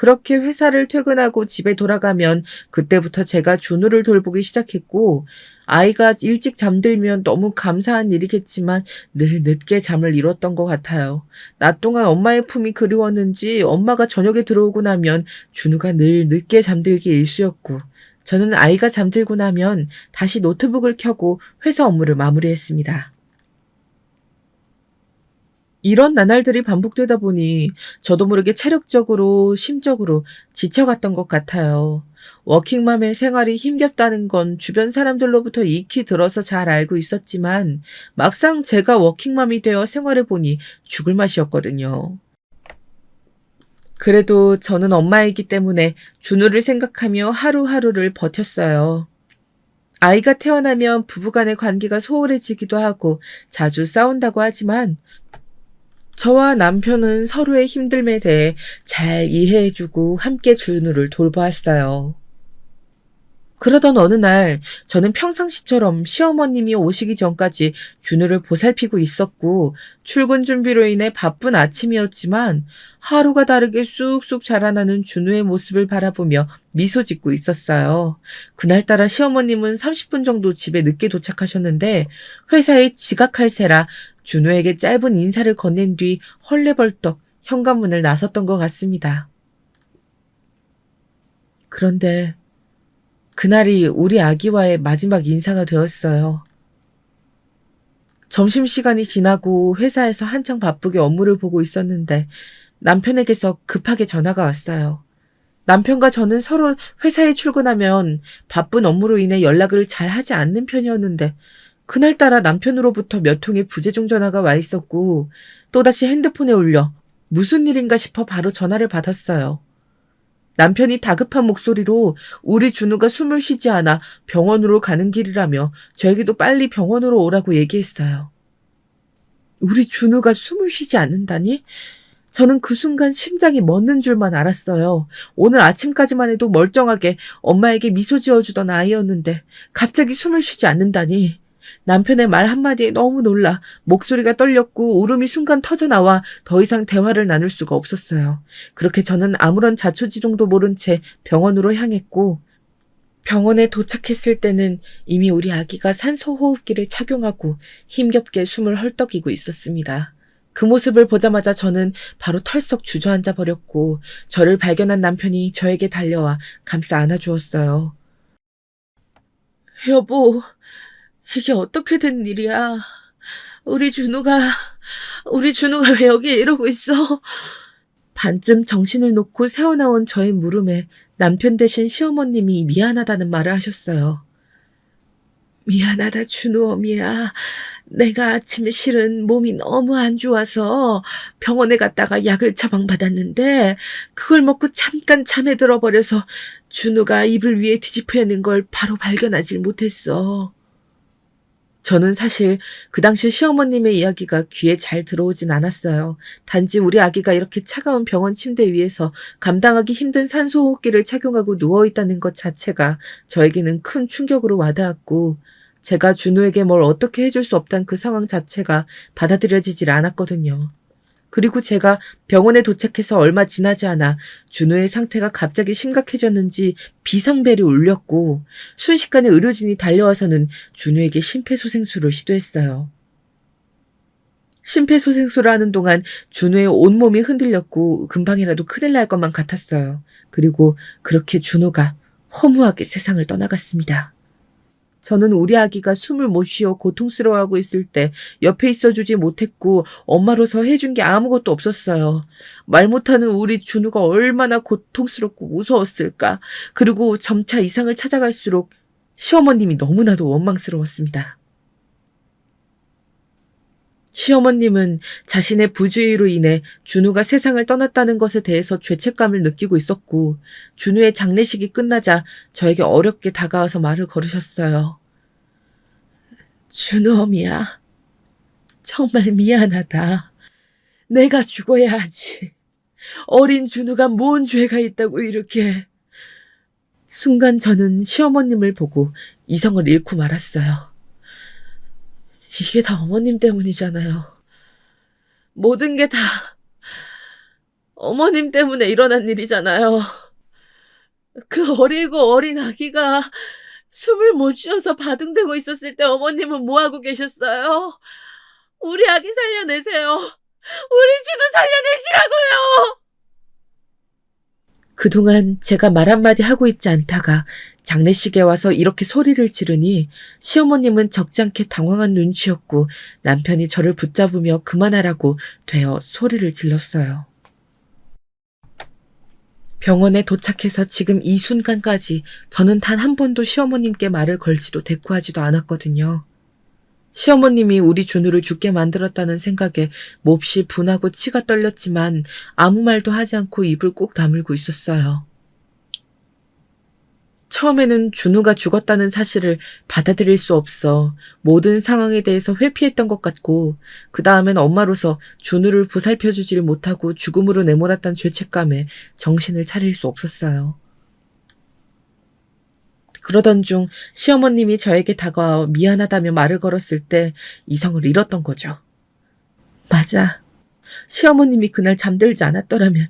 그렇게 회사를 퇴근하고 집에 돌아가면 그때부터 제가 준우를 돌보기 시작했고 아이가 일찍 잠들면 너무 감사한 일이겠지만 늘 늦게 잠을 이뤘던 것 같아요. 낮 동안 엄마의 품이 그리웠는지 엄마가 저녁에 들어오고 나면 준우가 늘 늦게 잠들기 일쑤였고 저는 아이가 잠들고 나면 다시 노트북을 켜고 회사 업무를 마무리했습니다. 이런 나날들이 반복되다 보니 저도 모르게 체력적으로, 심적으로 지쳐갔던 것 같아요. 워킹맘의 생활이 힘겹다는 건 주변 사람들로부터 익히 들어서 잘 알고 있었지만 막상 제가 워킹맘이 되어 생활을 보니 죽을 맛이었거든요. 그래도 저는 엄마이기 때문에 준우를 생각하며 하루하루를 버텼어요. 아이가 태어나면 부부간의 관계가 소홀해지기도 하고 자주 싸운다고 하지만 저와 남편은 서로의 힘듦에 대해 잘 이해해주고 함께 준우를 돌보았어요. 그러던 어느 날 저는 평상시처럼 시어머님이 오시기 전까지 준우를 보살피고 있었고 출근 준비로 인해 바쁜 아침이었지만 하루가 다르게 쑥쑥 자라나는 준우의 모습을 바라보며 미소 짓고 있었어요. 그날따라 시어머님은 30분 정도 집에 늦게 도착하셨는데 회사에 지각할 새라 준우에게 짧은 인사를 건넨 뒤 헐레벌떡 현관문을 나섰던 것 같습니다. 그런데 그날이 우리 아기와의 마지막 인사가 되었어요. 점심시간이 지나고 회사에서 한창 바쁘게 업무를 보고 있었는데 남편에게서 급하게 전화가 왔어요. 남편과 저는 서로 회사에 출근하면 바쁜 업무로 인해 연락을 잘 하지 않는 편이었는데 그날따라 남편으로부터 몇 통의 부재중 전화가 와 있었고 또다시 핸드폰에 울려 무슨 일인가 싶어 바로 전화를 받았어요. 남편이 다급한 목소리로 우리 준우가 숨을 쉬지 않아 병원으로 가는 길이라며 저에게도 빨리 병원으로 오라고 얘기했어요. 우리 준우가 숨을 쉬지 않는다니? 저는 그 순간 심장이 멎는 줄만 알았어요. 오늘 아침까지만 해도 멀쩡하게 엄마에게 미소 지어주던 아이였는데 갑자기 숨을 쉬지 않는다니. 남편의 말 한마디에 너무 놀라 목소리가 떨렸고 울음이 순간 터져나와 더 이상 대화를 나눌 수가 없었어요. 그렇게 저는 아무런 자초지종도 모른 채 병원으로 향했고 병원에 도착했을 때는 이미 우리 아기가 산소호흡기를 착용하고 힘겹게 숨을 헐떡이고 있었습니다. 그 모습을 보자마자 저는 바로 털썩 주저앉아 버렸고 저를 발견한 남편이 저에게 달려와 감싸 안아주었어요. 여보, 이게 어떻게 된 일이야? 우리 준우가 왜 여기에 이러고 있어? 반쯤 정신을 놓고 새어나온 저의 물음에 남편 대신 시어머님이 미안하다는 말을 하셨어요. 미안하다, 준우 어미야. 내가 아침에 실은 몸이 너무 안 좋아서 병원에 갔다가 약을 처방받았는데 그걸 먹고 잠깐 잠에 들어버려서 준우가 이불 위에 뒤집혀 있는 걸 바로 발견하지 못했어. 저는 사실 그 당시 시어머님의 이야기가 귀에 잘 들어오진 않았어요. 단지 우리 아기가 이렇게 차가운 병원 침대 위에서 감당하기 힘든 산소호흡기를 착용하고 누워있다는 것 자체가 저에게는 큰 충격으로 와닿았고 제가 준우에게 뭘 어떻게 해줄 수 없단 그 상황 자체가 받아들여지질 않았거든요. 그리고 제가 병원에 도착해서 얼마 지나지 않아 준우의 상태가 갑자기 심각해졌는지 비상벨이 울렸고 순식간에 의료진이 달려와서는 준우에게 심폐소생술을 시도했어요. 심폐소생술을 하는 동안 준우의 온몸이 흔들렸고 금방이라도 큰일 날 것만 같았어요. 그리고 그렇게 준우가 허무하게 세상을 떠나갔습니다. 저는 우리 아기가 숨을 못 쉬어 고통스러워하고 있을 때 옆에 있어주지 못했고 엄마로서 해준 게 아무것도 없었어요. 말 못하는 우리 준우가 얼마나 고통스럽고 무서웠을까. 그리고 점차 이상을 찾아갈수록 시어머님이 너무나도 원망스러웠습니다. 시어머님은 자신의 부주의로 인해 준우가 세상을 떠났다는 것에 대해서 죄책감을 느끼고 있었고 준우의 장례식이 끝나자 저에게 어렵게 다가와서 말을 걸으셨어요. 준우 어미야, 정말 미안하다. 내가 죽어야 하지. 어린 준우가 뭔 죄가 있다고 이렇게. 순간 저는 시어머님을 보고 이성을 잃고 말았어요. 이게 다 어머님 때문이잖아요. 모든 게 다 어머님 때문에 일어난 일이잖아요. 그 어리고 어린 아기가 숨을 못 쉬어서 바둥대고 있었을 때 어머님은 뭐하고 계셨어요? 우리 아기 살려내세요. 우리 준우 살려내시라고요. 그동안 제가 말 한마디 하고 있지 않다가 장례식에 와서 이렇게 소리를 지르니 시어머님은 적지 않게 당황한 눈치였고 남편이 저를 붙잡으며 그만하라고 되어 소리를 질렀어요. 병원에 도착해서 지금 이 순간까지 저는 단 한 번도 시어머님께 말을 걸지도 대꾸하지도 않았거든요. 시어머님이 우리 준우를 죽게 만들었다는 생각에 몹시 분하고 치가 떨렸지만 아무 말도 하지 않고 입을 꾹 다물고 있었어요. 처음에는 준우가 죽었다는 사실을 받아들일 수 없어 모든 상황에 대해서 회피했던 것 같고 그 다음엔 엄마로서 준우를 보살펴주지를 못하고 죽음으로 내몰았다는 죄책감에 정신을 차릴 수 없었어요. 그러던 중 시어머님이 저에게 다가와 미안하다며 말을 걸었을 때 이성을 잃었던 거죠. 맞아. 시어머님이 그날 잠들지 않았더라면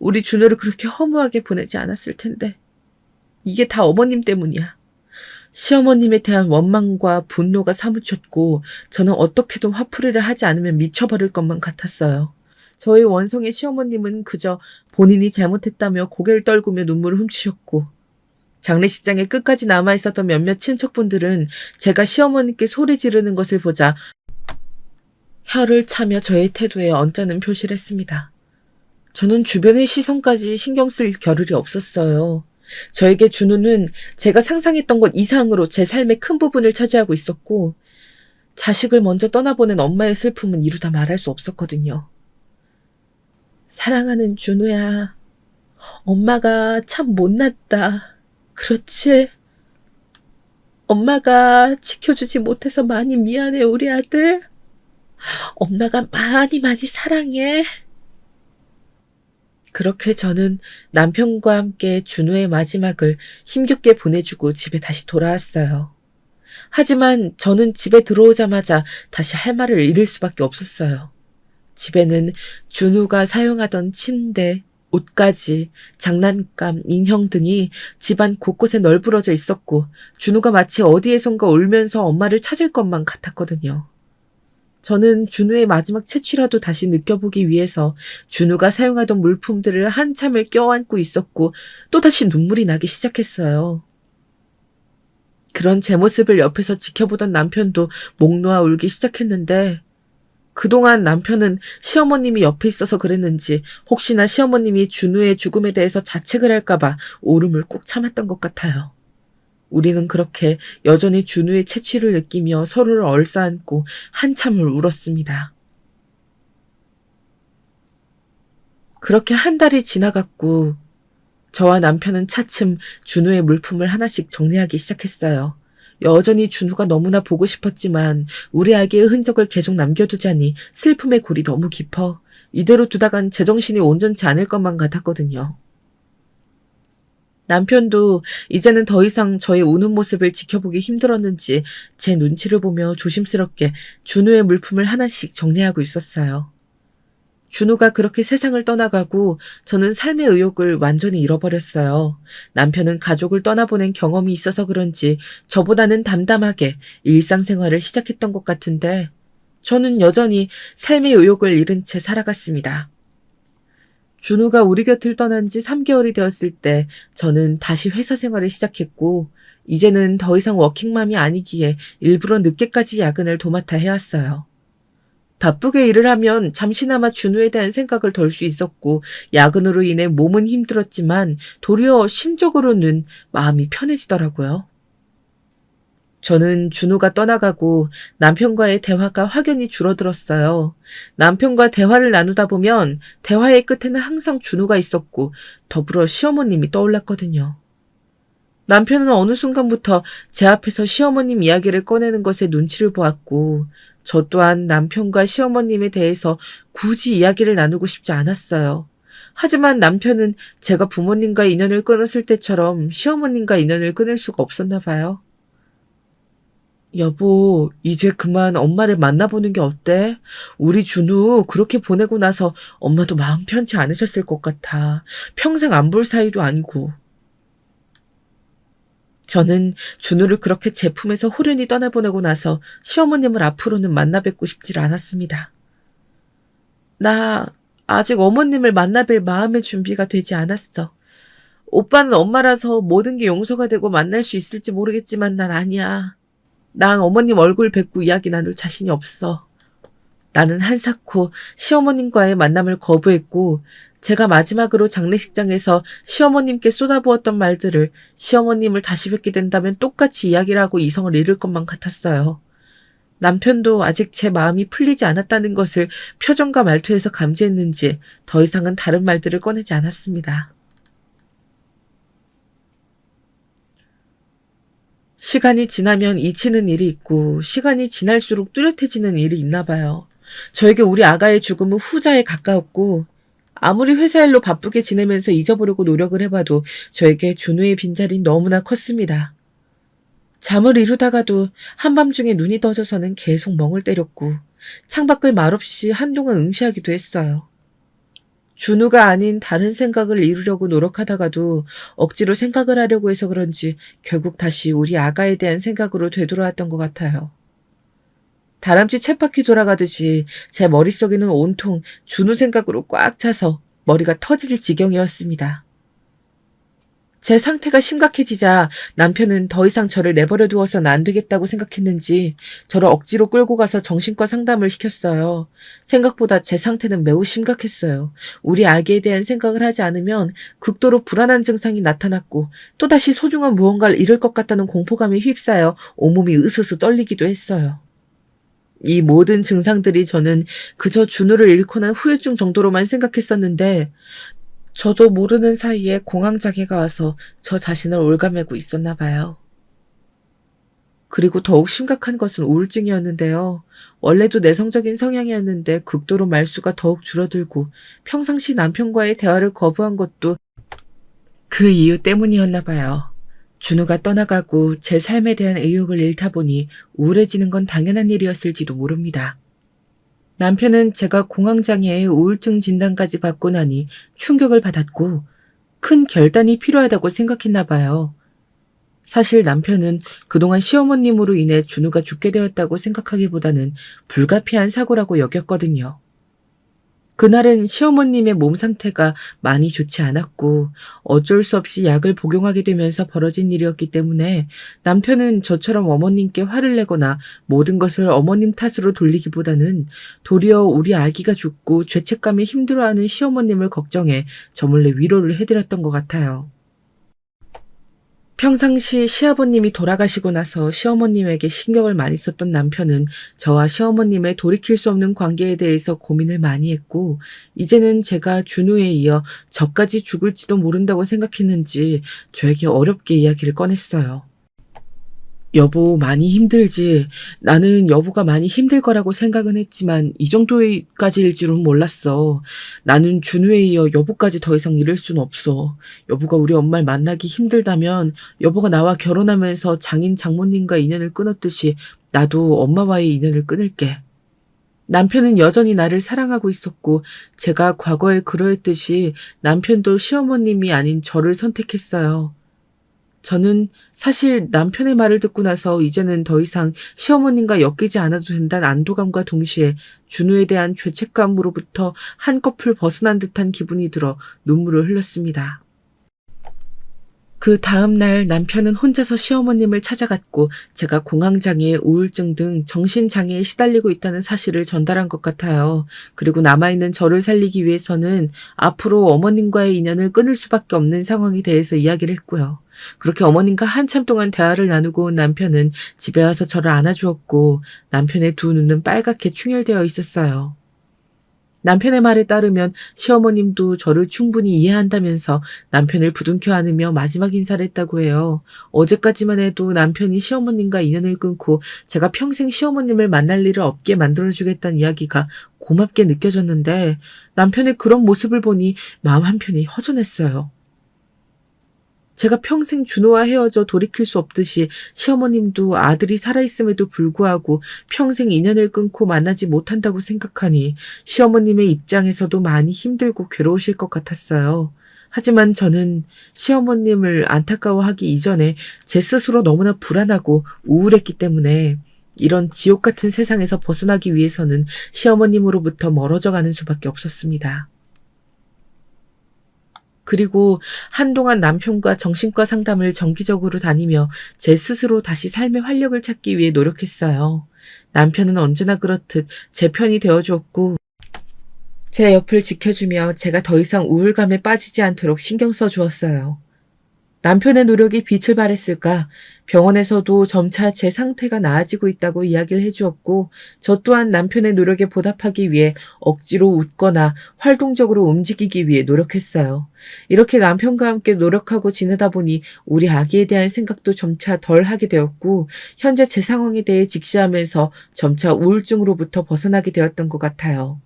우리 준호를 그렇게 허무하게 보내지 않았을 텐데. 이게 다 어머님 때문이야. 시어머님에 대한 원망과 분노가 사무쳤고 저는 어떻게든 화풀이를 하지 않으면 미쳐버릴 것만 같았어요. 저의 원성의 시어머님은 그저 본인이 잘못했다며 고개를 떨구며 눈물을 훔치셨고 장례식장에 끝까지 남아있었던 몇몇 친척분들은 제가 시어머니께 소리 지르는 것을 보자 혀를 차며 저의 태도에 언짢은 표시를 했습니다. 저는 주변의 시선까지 신경 쓸 겨를이 없었어요. 저에게 준우는 제가 상상했던 것 이상으로 제 삶의 큰 부분을 차지하고 있었고 자식을 먼저 떠나보낸 엄마의 슬픔은 이루다 말할 수 없었거든요. 사랑하는 준우야, 엄마가 참 못났다. 그렇지? 엄마가 지켜주지 못해서 많이 미안해, 우리 아들. 엄마가 많이 많이 사랑해. 그렇게 저는 남편과 함께 준우의 마지막을 힘겹게 보내주고 집에 다시 돌아왔어요. 하지만 저는 집에 들어오자마자 다시 할 말을 잃을 수밖에 없었어요. 집에는 준우가 사용하던 침대, 옷가지, 장난감, 인형 등이 집안 곳곳에 널브러져 있었고 준우가 마치 어디에선가 울면서 엄마를 찾을 것만 같았거든요. 저는 준우의 마지막 채취라도 다시 느껴보기 위해서 준우가 사용하던 물품들을 한참을 껴안고 있었고 또다시 눈물이 나기 시작했어요. 그런 제 모습을 옆에서 지켜보던 남편도 목 놓아 울기 시작했는데 그동안 남편은 시어머님이 옆에 있어서 그랬는지 혹시나 시어머님이 준우의 죽음에 대해서 자책을 할까봐 울음을 꾹 참았던 것 같아요. 우리는 그렇게 여전히 준우의 채취를 느끼며 서로를 얼싸안고 한참을 울었습니다. 그렇게 한 달이 지나갔고 저와 남편은 차츰 준우의 물품을 하나씩 정리하기 시작했어요. 여전히 준우가 너무나 보고 싶었지만 우리 아기의 흔적을 계속 남겨두자니 슬픔의 골이 너무 깊어 이대로 두다간 제정신이 온전치 않을 것만 같았거든요. 남편도 이제는 더 이상 저의 우는 모습을 지켜보기 힘들었는지 제 눈치를 보며 조심스럽게 준우의 물품을 하나씩 정리하고 있었어요. 준우가 그렇게 세상을 떠나가고 저는 삶의 의욕을 완전히 잃어버렸어요. 남편은 가족을 떠나보낸 경험이 있어서 그런지 저보다는 담담하게 일상생활을 시작했던 것 같은데 저는 여전히 삶의 의욕을 잃은 채 살아갔습니다. 준우가 우리 곁을 떠난 지 3개월이 되었을 때 저는 다시 회사 생활을 시작했고, 이제는 더 이상 워킹맘이 아니기에 일부러 늦게까지 야근을 도맡아 해왔어요. 바쁘게 일을 하면 잠시나마 준우에 대한 생각을 덜 수 있었고, 야근으로 인해 몸은 힘들었지만 도리어 심적으로는 마음이 편해지더라고요. 저는 준우가 떠나가고 남편과의 대화가 확연히 줄어들었어요. 남편과 대화를 나누다 보면 대화의 끝에는 항상 준우가 있었고 더불어 시어머님이 떠올랐거든요. 남편은 어느 순간부터 제 앞에서 시어머님 이야기를 꺼내는 것에 눈치를 보았고, 저 또한 남편과 시어머님에 대해서 굳이 이야기를 나누고 싶지 않았어요. 하지만 남편은 제가 부모님과 인연을 끊었을 때처럼 시어머님과 인연을 끊을 수가 없었나 봐요. 여보, 이제 그만 엄마를 만나보는 게 어때? 우리 준우 그렇게 보내고 나서 엄마도 마음 편치 않으셨을 것 같아. 평생 안 볼 사이도 아니고. 저는 준우를 그렇게 제 품에서 호련히 떠나보내고 나서 시어머님을 앞으로는 만나 뵙고 싶지 않았습니다. 나 아직 어머님을 만나뵐 마음의 준비가 되지 않았어. 오빠는 엄마라서 모든 게 용서가 되고 만날 수 있을지 모르겠지만 난 아니야. 난 어머님 얼굴 뵙고 이야기 나눌 자신이 없어. 나는 한사코 시어머님과의 만남을 거부했고, 제가 마지막으로 장례식장에서 시어머님께 쏟아부었던 말들을 시어머님을 다시 뵙게 된다면 똑같이 이야기를 하고 이성을 잃을 것만 같았어요. 남편도 아직 제 마음이 풀리지 않았다는 것을 표정과 말투에서 감지했는지 더 이상은 다른 말들을 꺼내지 않았습니다. 시간이 지나면 잊히는 일이 있고 시간이 지날수록 뚜렷해지는 일이 있나 봐요. 저에게 우리 아가의 죽음은 후자에 가까웠고, 아무리 회사 일로 바쁘게 지내면서 잊어보려고 노력을 해봐도 저에게 준우의 빈자리는 너무나 컸습니다. 잠을 이루다가도 한밤중에 눈이 떠져서는 계속 멍을 때렸고, 창밖을 말없이 한동안 응시하기도 했어요. 준우가 아닌 다른 생각을 이루려고 노력하다가도 억지로 생각을 하려고 해서 그런지 결국 다시 우리 아가에 대한 생각으로 되돌아왔던 것 같아요. 다람쥐 쳇바퀴 돌아가듯이 제 머릿속에는 온통 준우 생각으로 꽉 차서 머리가 터질 지경이었습니다. 제 상태가 심각해지자 남편은 더 이상 저를 내버려 두어서는 안 되겠다고 생각했는지 저를 억지로 끌고 가서 정신과 상담을 시켰어요. 생각보다 제 상태는 매우 심각했어요. 우리 아기에 대한 생각을 하지 않으면 극도로 불안한 증상이 나타났고, 또다시 소중한 무언가를 잃을 것 같다는 공포감에 휩싸여 온몸이 으스스 떨리기도 했어요. 이 모든 증상들이 저는 그저 준우를 잃고 난 후유증 정도로만 생각했었는데, 저도 모르는 사이에 공황장애가 와서 저 자신을 올가매고 있었나 봐요. 그리고 더욱 심각한 것은 우울증이었는데요. 원래도 내성적인 성향이었는데 극도로 말수가 더욱 줄어들고 평상시 남편과의 대화를 거부한 것도 그 이유 때문이었나 봐요. 준우가 떠나가고 제 삶에 대한 의욕을 잃다 보니 우울해지는 건 당연한 일이었을지도 모릅니다. 남편은 제가 공황장애의 우울증 진단까지 받고 나니 충격을 받았고 큰 결단이 필요하다고 생각했나 봐요. 사실 남편은 그동안 시어머님으로 인해 준우가 죽게 되었다고 생각하기보다는 불가피한 사고라고 여겼거든요. 그날은 시어머님의 몸 상태가 많이 좋지 않았고 어쩔 수 없이 약을 복용하게 되면서 벌어진 일이었기 때문에 남편은 저처럼 어머님께 화를 내거나 모든 것을 어머님 탓으로 돌리기보다는 도리어 우리 아기가 죽고 죄책감에 힘들어하는 시어머님을 걱정해 저 몰래 위로를 해드렸던 것 같아요. 평상시 시아버님이 돌아가시고 나서 시어머님에게 신경을 많이 썼던 남편은 저와 시어머님의 돌이킬 수 없는 관계에 대해서 고민을 많이 했고, 이제는 제가 준우에 이어 저까지 죽을지도 모른다고 생각했는지 저에게 어렵게 이야기를 꺼냈어요. 여보, 많이 힘들지. 나는 여보가 많이 힘들 거라고 생각은 했지만 이 정도까지일 줄은 몰랐어. 나는 준우에 이어 여보까지 더 이상 잃을 수는 없어. 여보가 우리 엄마를 만나기 힘들다면 여보가 나와 결혼하면서 장인 장모님과 인연을 끊었듯이 나도 엄마와의 인연을 끊을게. 남편은 여전히 나를 사랑하고 있었고 제가 과거에 그러했듯이 남편도 시어머님이 아닌 저를 선택했어요. 저는 사실 남편의 말을 듣고 나서 이제는 더 이상 시어머님과 엮이지 않아도 된다는 안도감과 동시에 준우에 대한 죄책감으로부터 한꺼풀 벗어난 듯한 기분이 들어 눈물을 흘렸습니다. 그 다음날 남편은 혼자서 시어머님을 찾아갔고 제가 공황장애, 우울증 등 정신장애에 시달리고 있다는 사실을 전달한 것 같아요. 그리고 남아있는 저를 살리기 위해서는 앞으로 어머님과의 인연을 끊을 수밖에 없는 상황에 대해서 이야기를 했고요. 그렇게 어머님과 한참 동안 대화를 나누고 온 남편은 집에 와서 저를 안아주었고 남편의 두 눈은 빨갛게 충혈되어 있었어요. 남편의 말에 따르면 시어머님도 저를 충분히 이해한다면서 남편을 부둥켜 안으며 마지막 인사를 했다고 해요. 어제까지만 해도 남편이 시어머님과 인연을 끊고 제가 평생 시어머님을 만날 일을 없게 만들어주겠다는 이야기가 고맙게 느껴졌는데 남편의 그런 모습을 보니 마음 한편이 허전했어요. 제가 평생 준호와 헤어져 돌이킬 수 없듯이 시어머님도 아들이 살아있음에도 불구하고 평생 인연을 끊고 만나지 못한다고 생각하니 시어머님의 입장에서도 많이 힘들고 괴로우실 것 같았어요. 하지만 저는 시어머님을 안타까워하기 이전에 제 스스로 너무나 불안하고 우울했기 때문에 이런 지옥 같은 세상에서 벗어나기 위해서는 시어머님으로부터 멀어져 가는 수밖에 없었습니다. 그리고 한동안 남편과 정신과 상담을 정기적으로 다니며 제 스스로 다시 삶의 활력을 찾기 위해 노력했어요. 남편은 언제나 그렇듯 제 편이 되어주었고 제 옆을 지켜주며 제가 더 이상 우울감에 빠지지 않도록 신경 써주었어요. 남편의 노력이 빛을 발했을까 병원에서도 점차 제 상태가 나아지고 있다고 이야기를 해주었고 저 또한 남편의 노력에 보답하기 위해 억지로 웃거나 활동적으로 움직이기 위해 노력했어요. 이렇게 남편과 함께 노력하고 지내다 보니 우리 아기에 대한 생각도 점차 덜 하게 되었고 현재 제 상황에 대해 직시하면서 점차 우울증으로부터 벗어나게 되었던 것 같아요.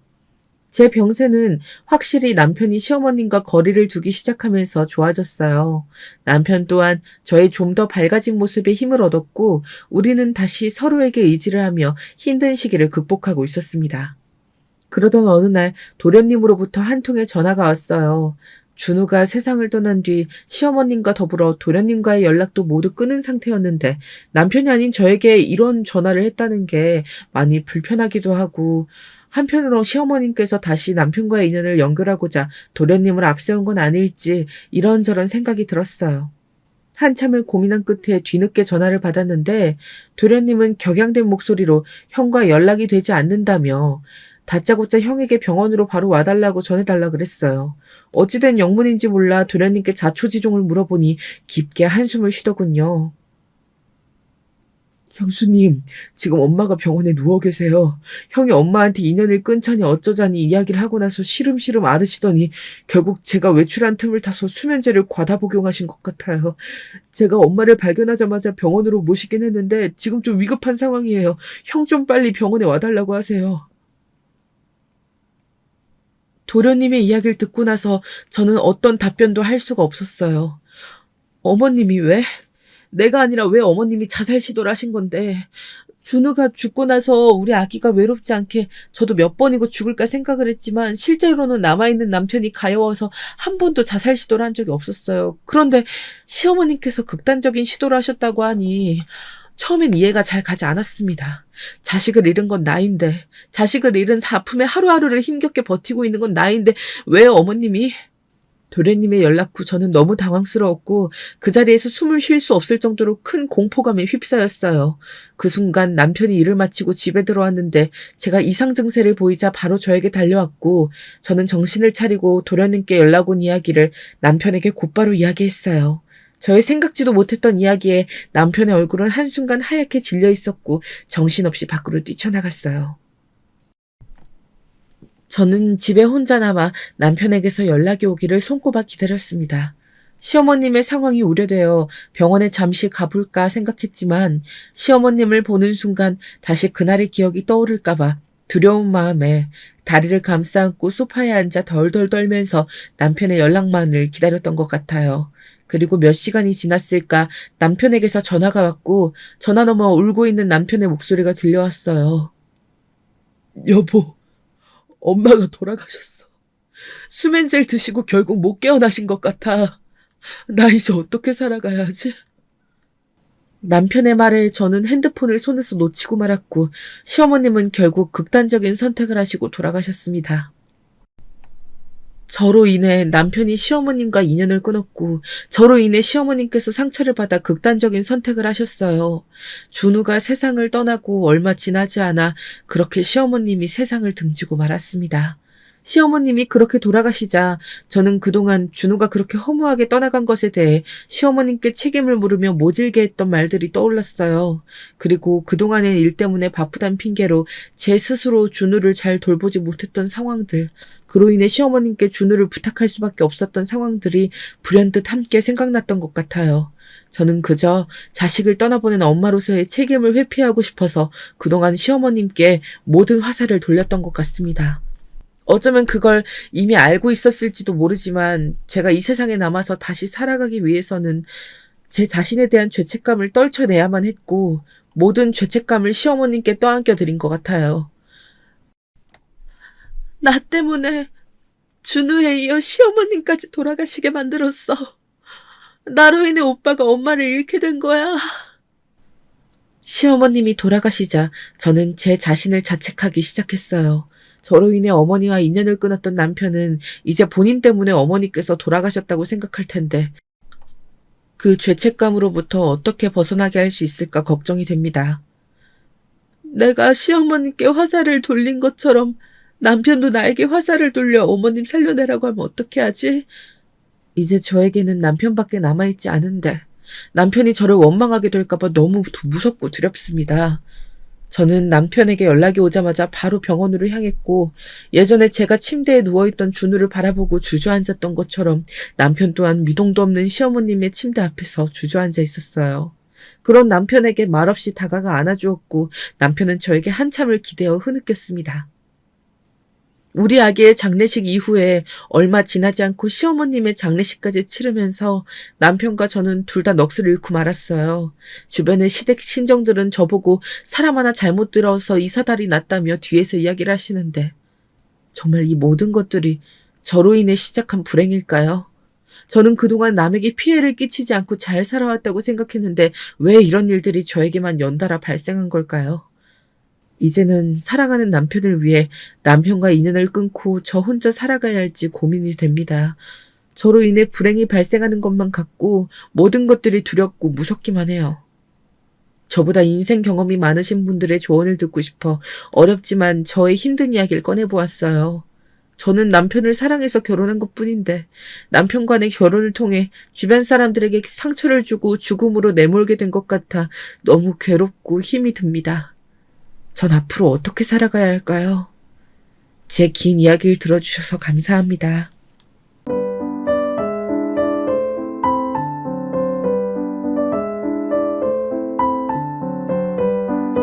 제 병세는 확실히 남편이 시어머님과 거리를 두기 시작하면서 좋아졌어요. 남편 또한 저의 좀 더 밝아진 모습에 힘을 얻었고 우리는 다시 서로에게 의지를 하며 힘든 시기를 극복하고 있었습니다. 그러던 어느 날 도련님으로부터 한 통의 전화가 왔어요. 준우가 세상을 떠난 뒤 시어머님과 더불어 도련님과의 연락도 모두 끊은 상태였는데 남편이 아닌 저에게 이런 전화를 했다는 게 많이 불편하기도 하고 한편으로 시어머님께서 다시 남편과의 인연을 연결하고자 도련님을 앞세운 건 아닐지 이런저런 생각이 들었어요. 한참을 고민한 끝에 뒤늦게 전화를 받았는데 도련님은 격양된 목소리로 형과 연락이 되지 않는다며 다짜고짜 형에게 병원으로 바로 와달라고 전해달라 그랬어요. 어찌된 영문인지 몰라 도련님께 자초지종을 물어보니 깊게 한숨을 쉬더군요. 형수님, 지금 엄마가 병원에 누워 계세요. 형이 엄마한테 인연을 끊자니 어쩌자니 이야기를 하고 나서 시름시름 앓으시더니 결국 제가 외출한 틈을 타서 수면제를 과다 복용하신 것 같아요. 제가 엄마를 발견하자마자 병원으로 모시긴 했는데 지금 좀 위급한 상황이에요. 형 좀 빨리 병원에 와달라고 하세요. 도련님의 이야기를 듣고 나서 저는 어떤 답변도 할 수가 없었어요. 어머님이 왜? 내가 아니라 왜 어머님이 자살 시도를 하신 건데 준우가 죽고 나서 우리 아기가 외롭지 않게 저도 몇 번이고 죽을까 생각을 했지만 실제로는 남아있는 남편이 가여워서 한 번도 자살 시도를 한 적이 없었어요. 그런데 시어머님께서 극단적인 시도를 하셨다고 하니 처음엔 이해가 잘 가지 않았습니다. 자식을 잃은 건 나인데 자식을 잃은 아픔에 하루하루를 힘겹게 버티고 있는 건 나인데 왜 어머님이... 도련님의 연락 후 저는 너무 당황스러웠고 그 자리에서 숨을 쉴 수 없을 정도로 큰 공포감에 휩싸였어요. 그 순간 남편이 일을 마치고 집에 들어왔는데 제가 이상 증세를 보이자 바로 저에게 달려왔고 저는 정신을 차리고 도련님께 연락 온 이야기를 남편에게 곧바로 이야기했어요. 저의 생각지도 못했던 이야기에 남편의 얼굴은 한순간 하얗게 질려 있었고 정신없이 밖으로 뛰쳐나갔어요. 저는 집에 혼자 남아 남편에게서 연락이 오기를 손꼽아 기다렸습니다. 시어머님의 상황이 우려되어 병원에 잠시 가볼까 생각했지만 시어머님을 보는 순간 다시 그날의 기억이 떠오를까봐 두려운 마음에 다리를 감싸 안고 소파에 앉아 덜덜 떨면서 남편의 연락만을 기다렸던 것 같아요. 그리고 몇 시간이 지났을까 남편에게서 전화가 왔고 전화 너머 울고 있는 남편의 목소리가 들려왔어요. 여보. 엄마가 돌아가셨어. 수면제를 드시고 결국 못 깨어나신 것 같아. 나 이제 어떻게 살아가야 하지? 남편의 말에 저는 핸드폰을 손에서 놓치고 말았고 시어머님은 결국 극단적인 선택을 하시고 돌아가셨습니다. 저로 인해 남편이 시어머님과 인연을 끊었고 저로 인해 시어머님께서 상처를 받아 극단적인 선택을 하셨어요. 준우가 세상을 떠나고 얼마 지나지 않아 그렇게 시어머님이 세상을 등지고 말았습니다. 시어머님이 그렇게 돌아가시자 저는 그동안 준우가 그렇게 허무하게 떠나간 것에 대해 시어머님께 책임을 물으며 모질게 했던 말들이 떠올랐어요. 그리고 그동안의 일 때문에 바쁘단 핑계로 제 스스로 준우를 잘 돌보지 못했던 상황들, 그로 인해 시어머님께 준우를 부탁할 수밖에 없었던 상황들이 불현듯 함께 생각났던 것 같아요. 저는 그저 자식을 떠나보낸 엄마로서의 책임을 회피하고 싶어서 그동안 시어머님께 모든 화살을 돌렸던 것 같습니다. 어쩌면 그걸 이미 알고 있었을지도 모르지만 제가 이 세상에 남아서 다시 살아가기 위해서는 제 자신에 대한 죄책감을 떨쳐내야만 했고 모든 죄책감을 시어머님께 떠안겨 드린 것 같아요. 나 때문에 준우에 이어 시어머님까지 돌아가시게 만들었어. 나로 인해 오빠가 엄마를 잃게 된 거야. 시어머님이 돌아가시자 저는 제 자신을 자책하기 시작했어요. 저로 인해 어머니와 인연을 끊었던 남편은 이제 본인 때문에 어머니께서 돌아가셨다고 생각할 텐데 그 죄책감으로부터 어떻게 벗어나게 할 수 있을까 걱정이 됩니다. 내가 시어머님께 화살을 돌린 것처럼 남편도 나에게 화살을 돌려 어머님 살려내라고 하면 어떻게 하지? 이제 저에게는 남편밖에 남아있지 않은데 남편이 저를 원망하게 될까봐 너무 무섭고 두렵습니다. 저는 남편에게 연락이 오자마자 바로 병원으로 향했고 예전에 제가 침대에 누워있던 준우를 바라보고 주저앉았던 것처럼 남편 또한 미동도 없는 시어머님의 침대 앞에서 주저앉아 있었어요. 그런 남편에게 말없이 다가가 안아주었고 남편은 저에게 한참을 기대어 흐느꼈습니다. 우리 아기의 장례식 이후에 얼마 지나지 않고 시어머님의 장례식까지 치르면서 남편과 저는 둘 다 넋을 잃고 말았어요. 주변의 시댁 친정들은 저보고 사람 하나 잘못 들어서 이사달이 났다며 뒤에서 이야기를 하시는데 정말 이 모든 것들이 저로 인해 시작한 불행일까요? 저는 그동안 남에게 피해를 끼치지 않고 잘 살아왔다고 생각했는데 왜 이런 일들이 저에게만 연달아 발생한 걸까요? 이제는 사랑하는 남편을 위해 남편과 인연을 끊고 저 혼자 살아가야 할지 고민이 됩니다. 저로 인해 불행이 발생하는 것만 같고 모든 것들이 두렵고 무섭기만 해요. 저보다 인생 경험이 많으신 분들의 조언을 듣고 싶어 어렵지만 저의 힘든 이야기를 꺼내보았어요. 저는 남편을 사랑해서 결혼한 것뿐인데 남편과의 결혼을 통해 주변 사람들에게 상처를 주고 죽음으로 내몰게 된 것 같아 너무 괴롭고 힘이 듭니다. 전 앞으로 어떻게 살아가야 할까요? 제 긴 이야기를 들어주셔서 감사합니다.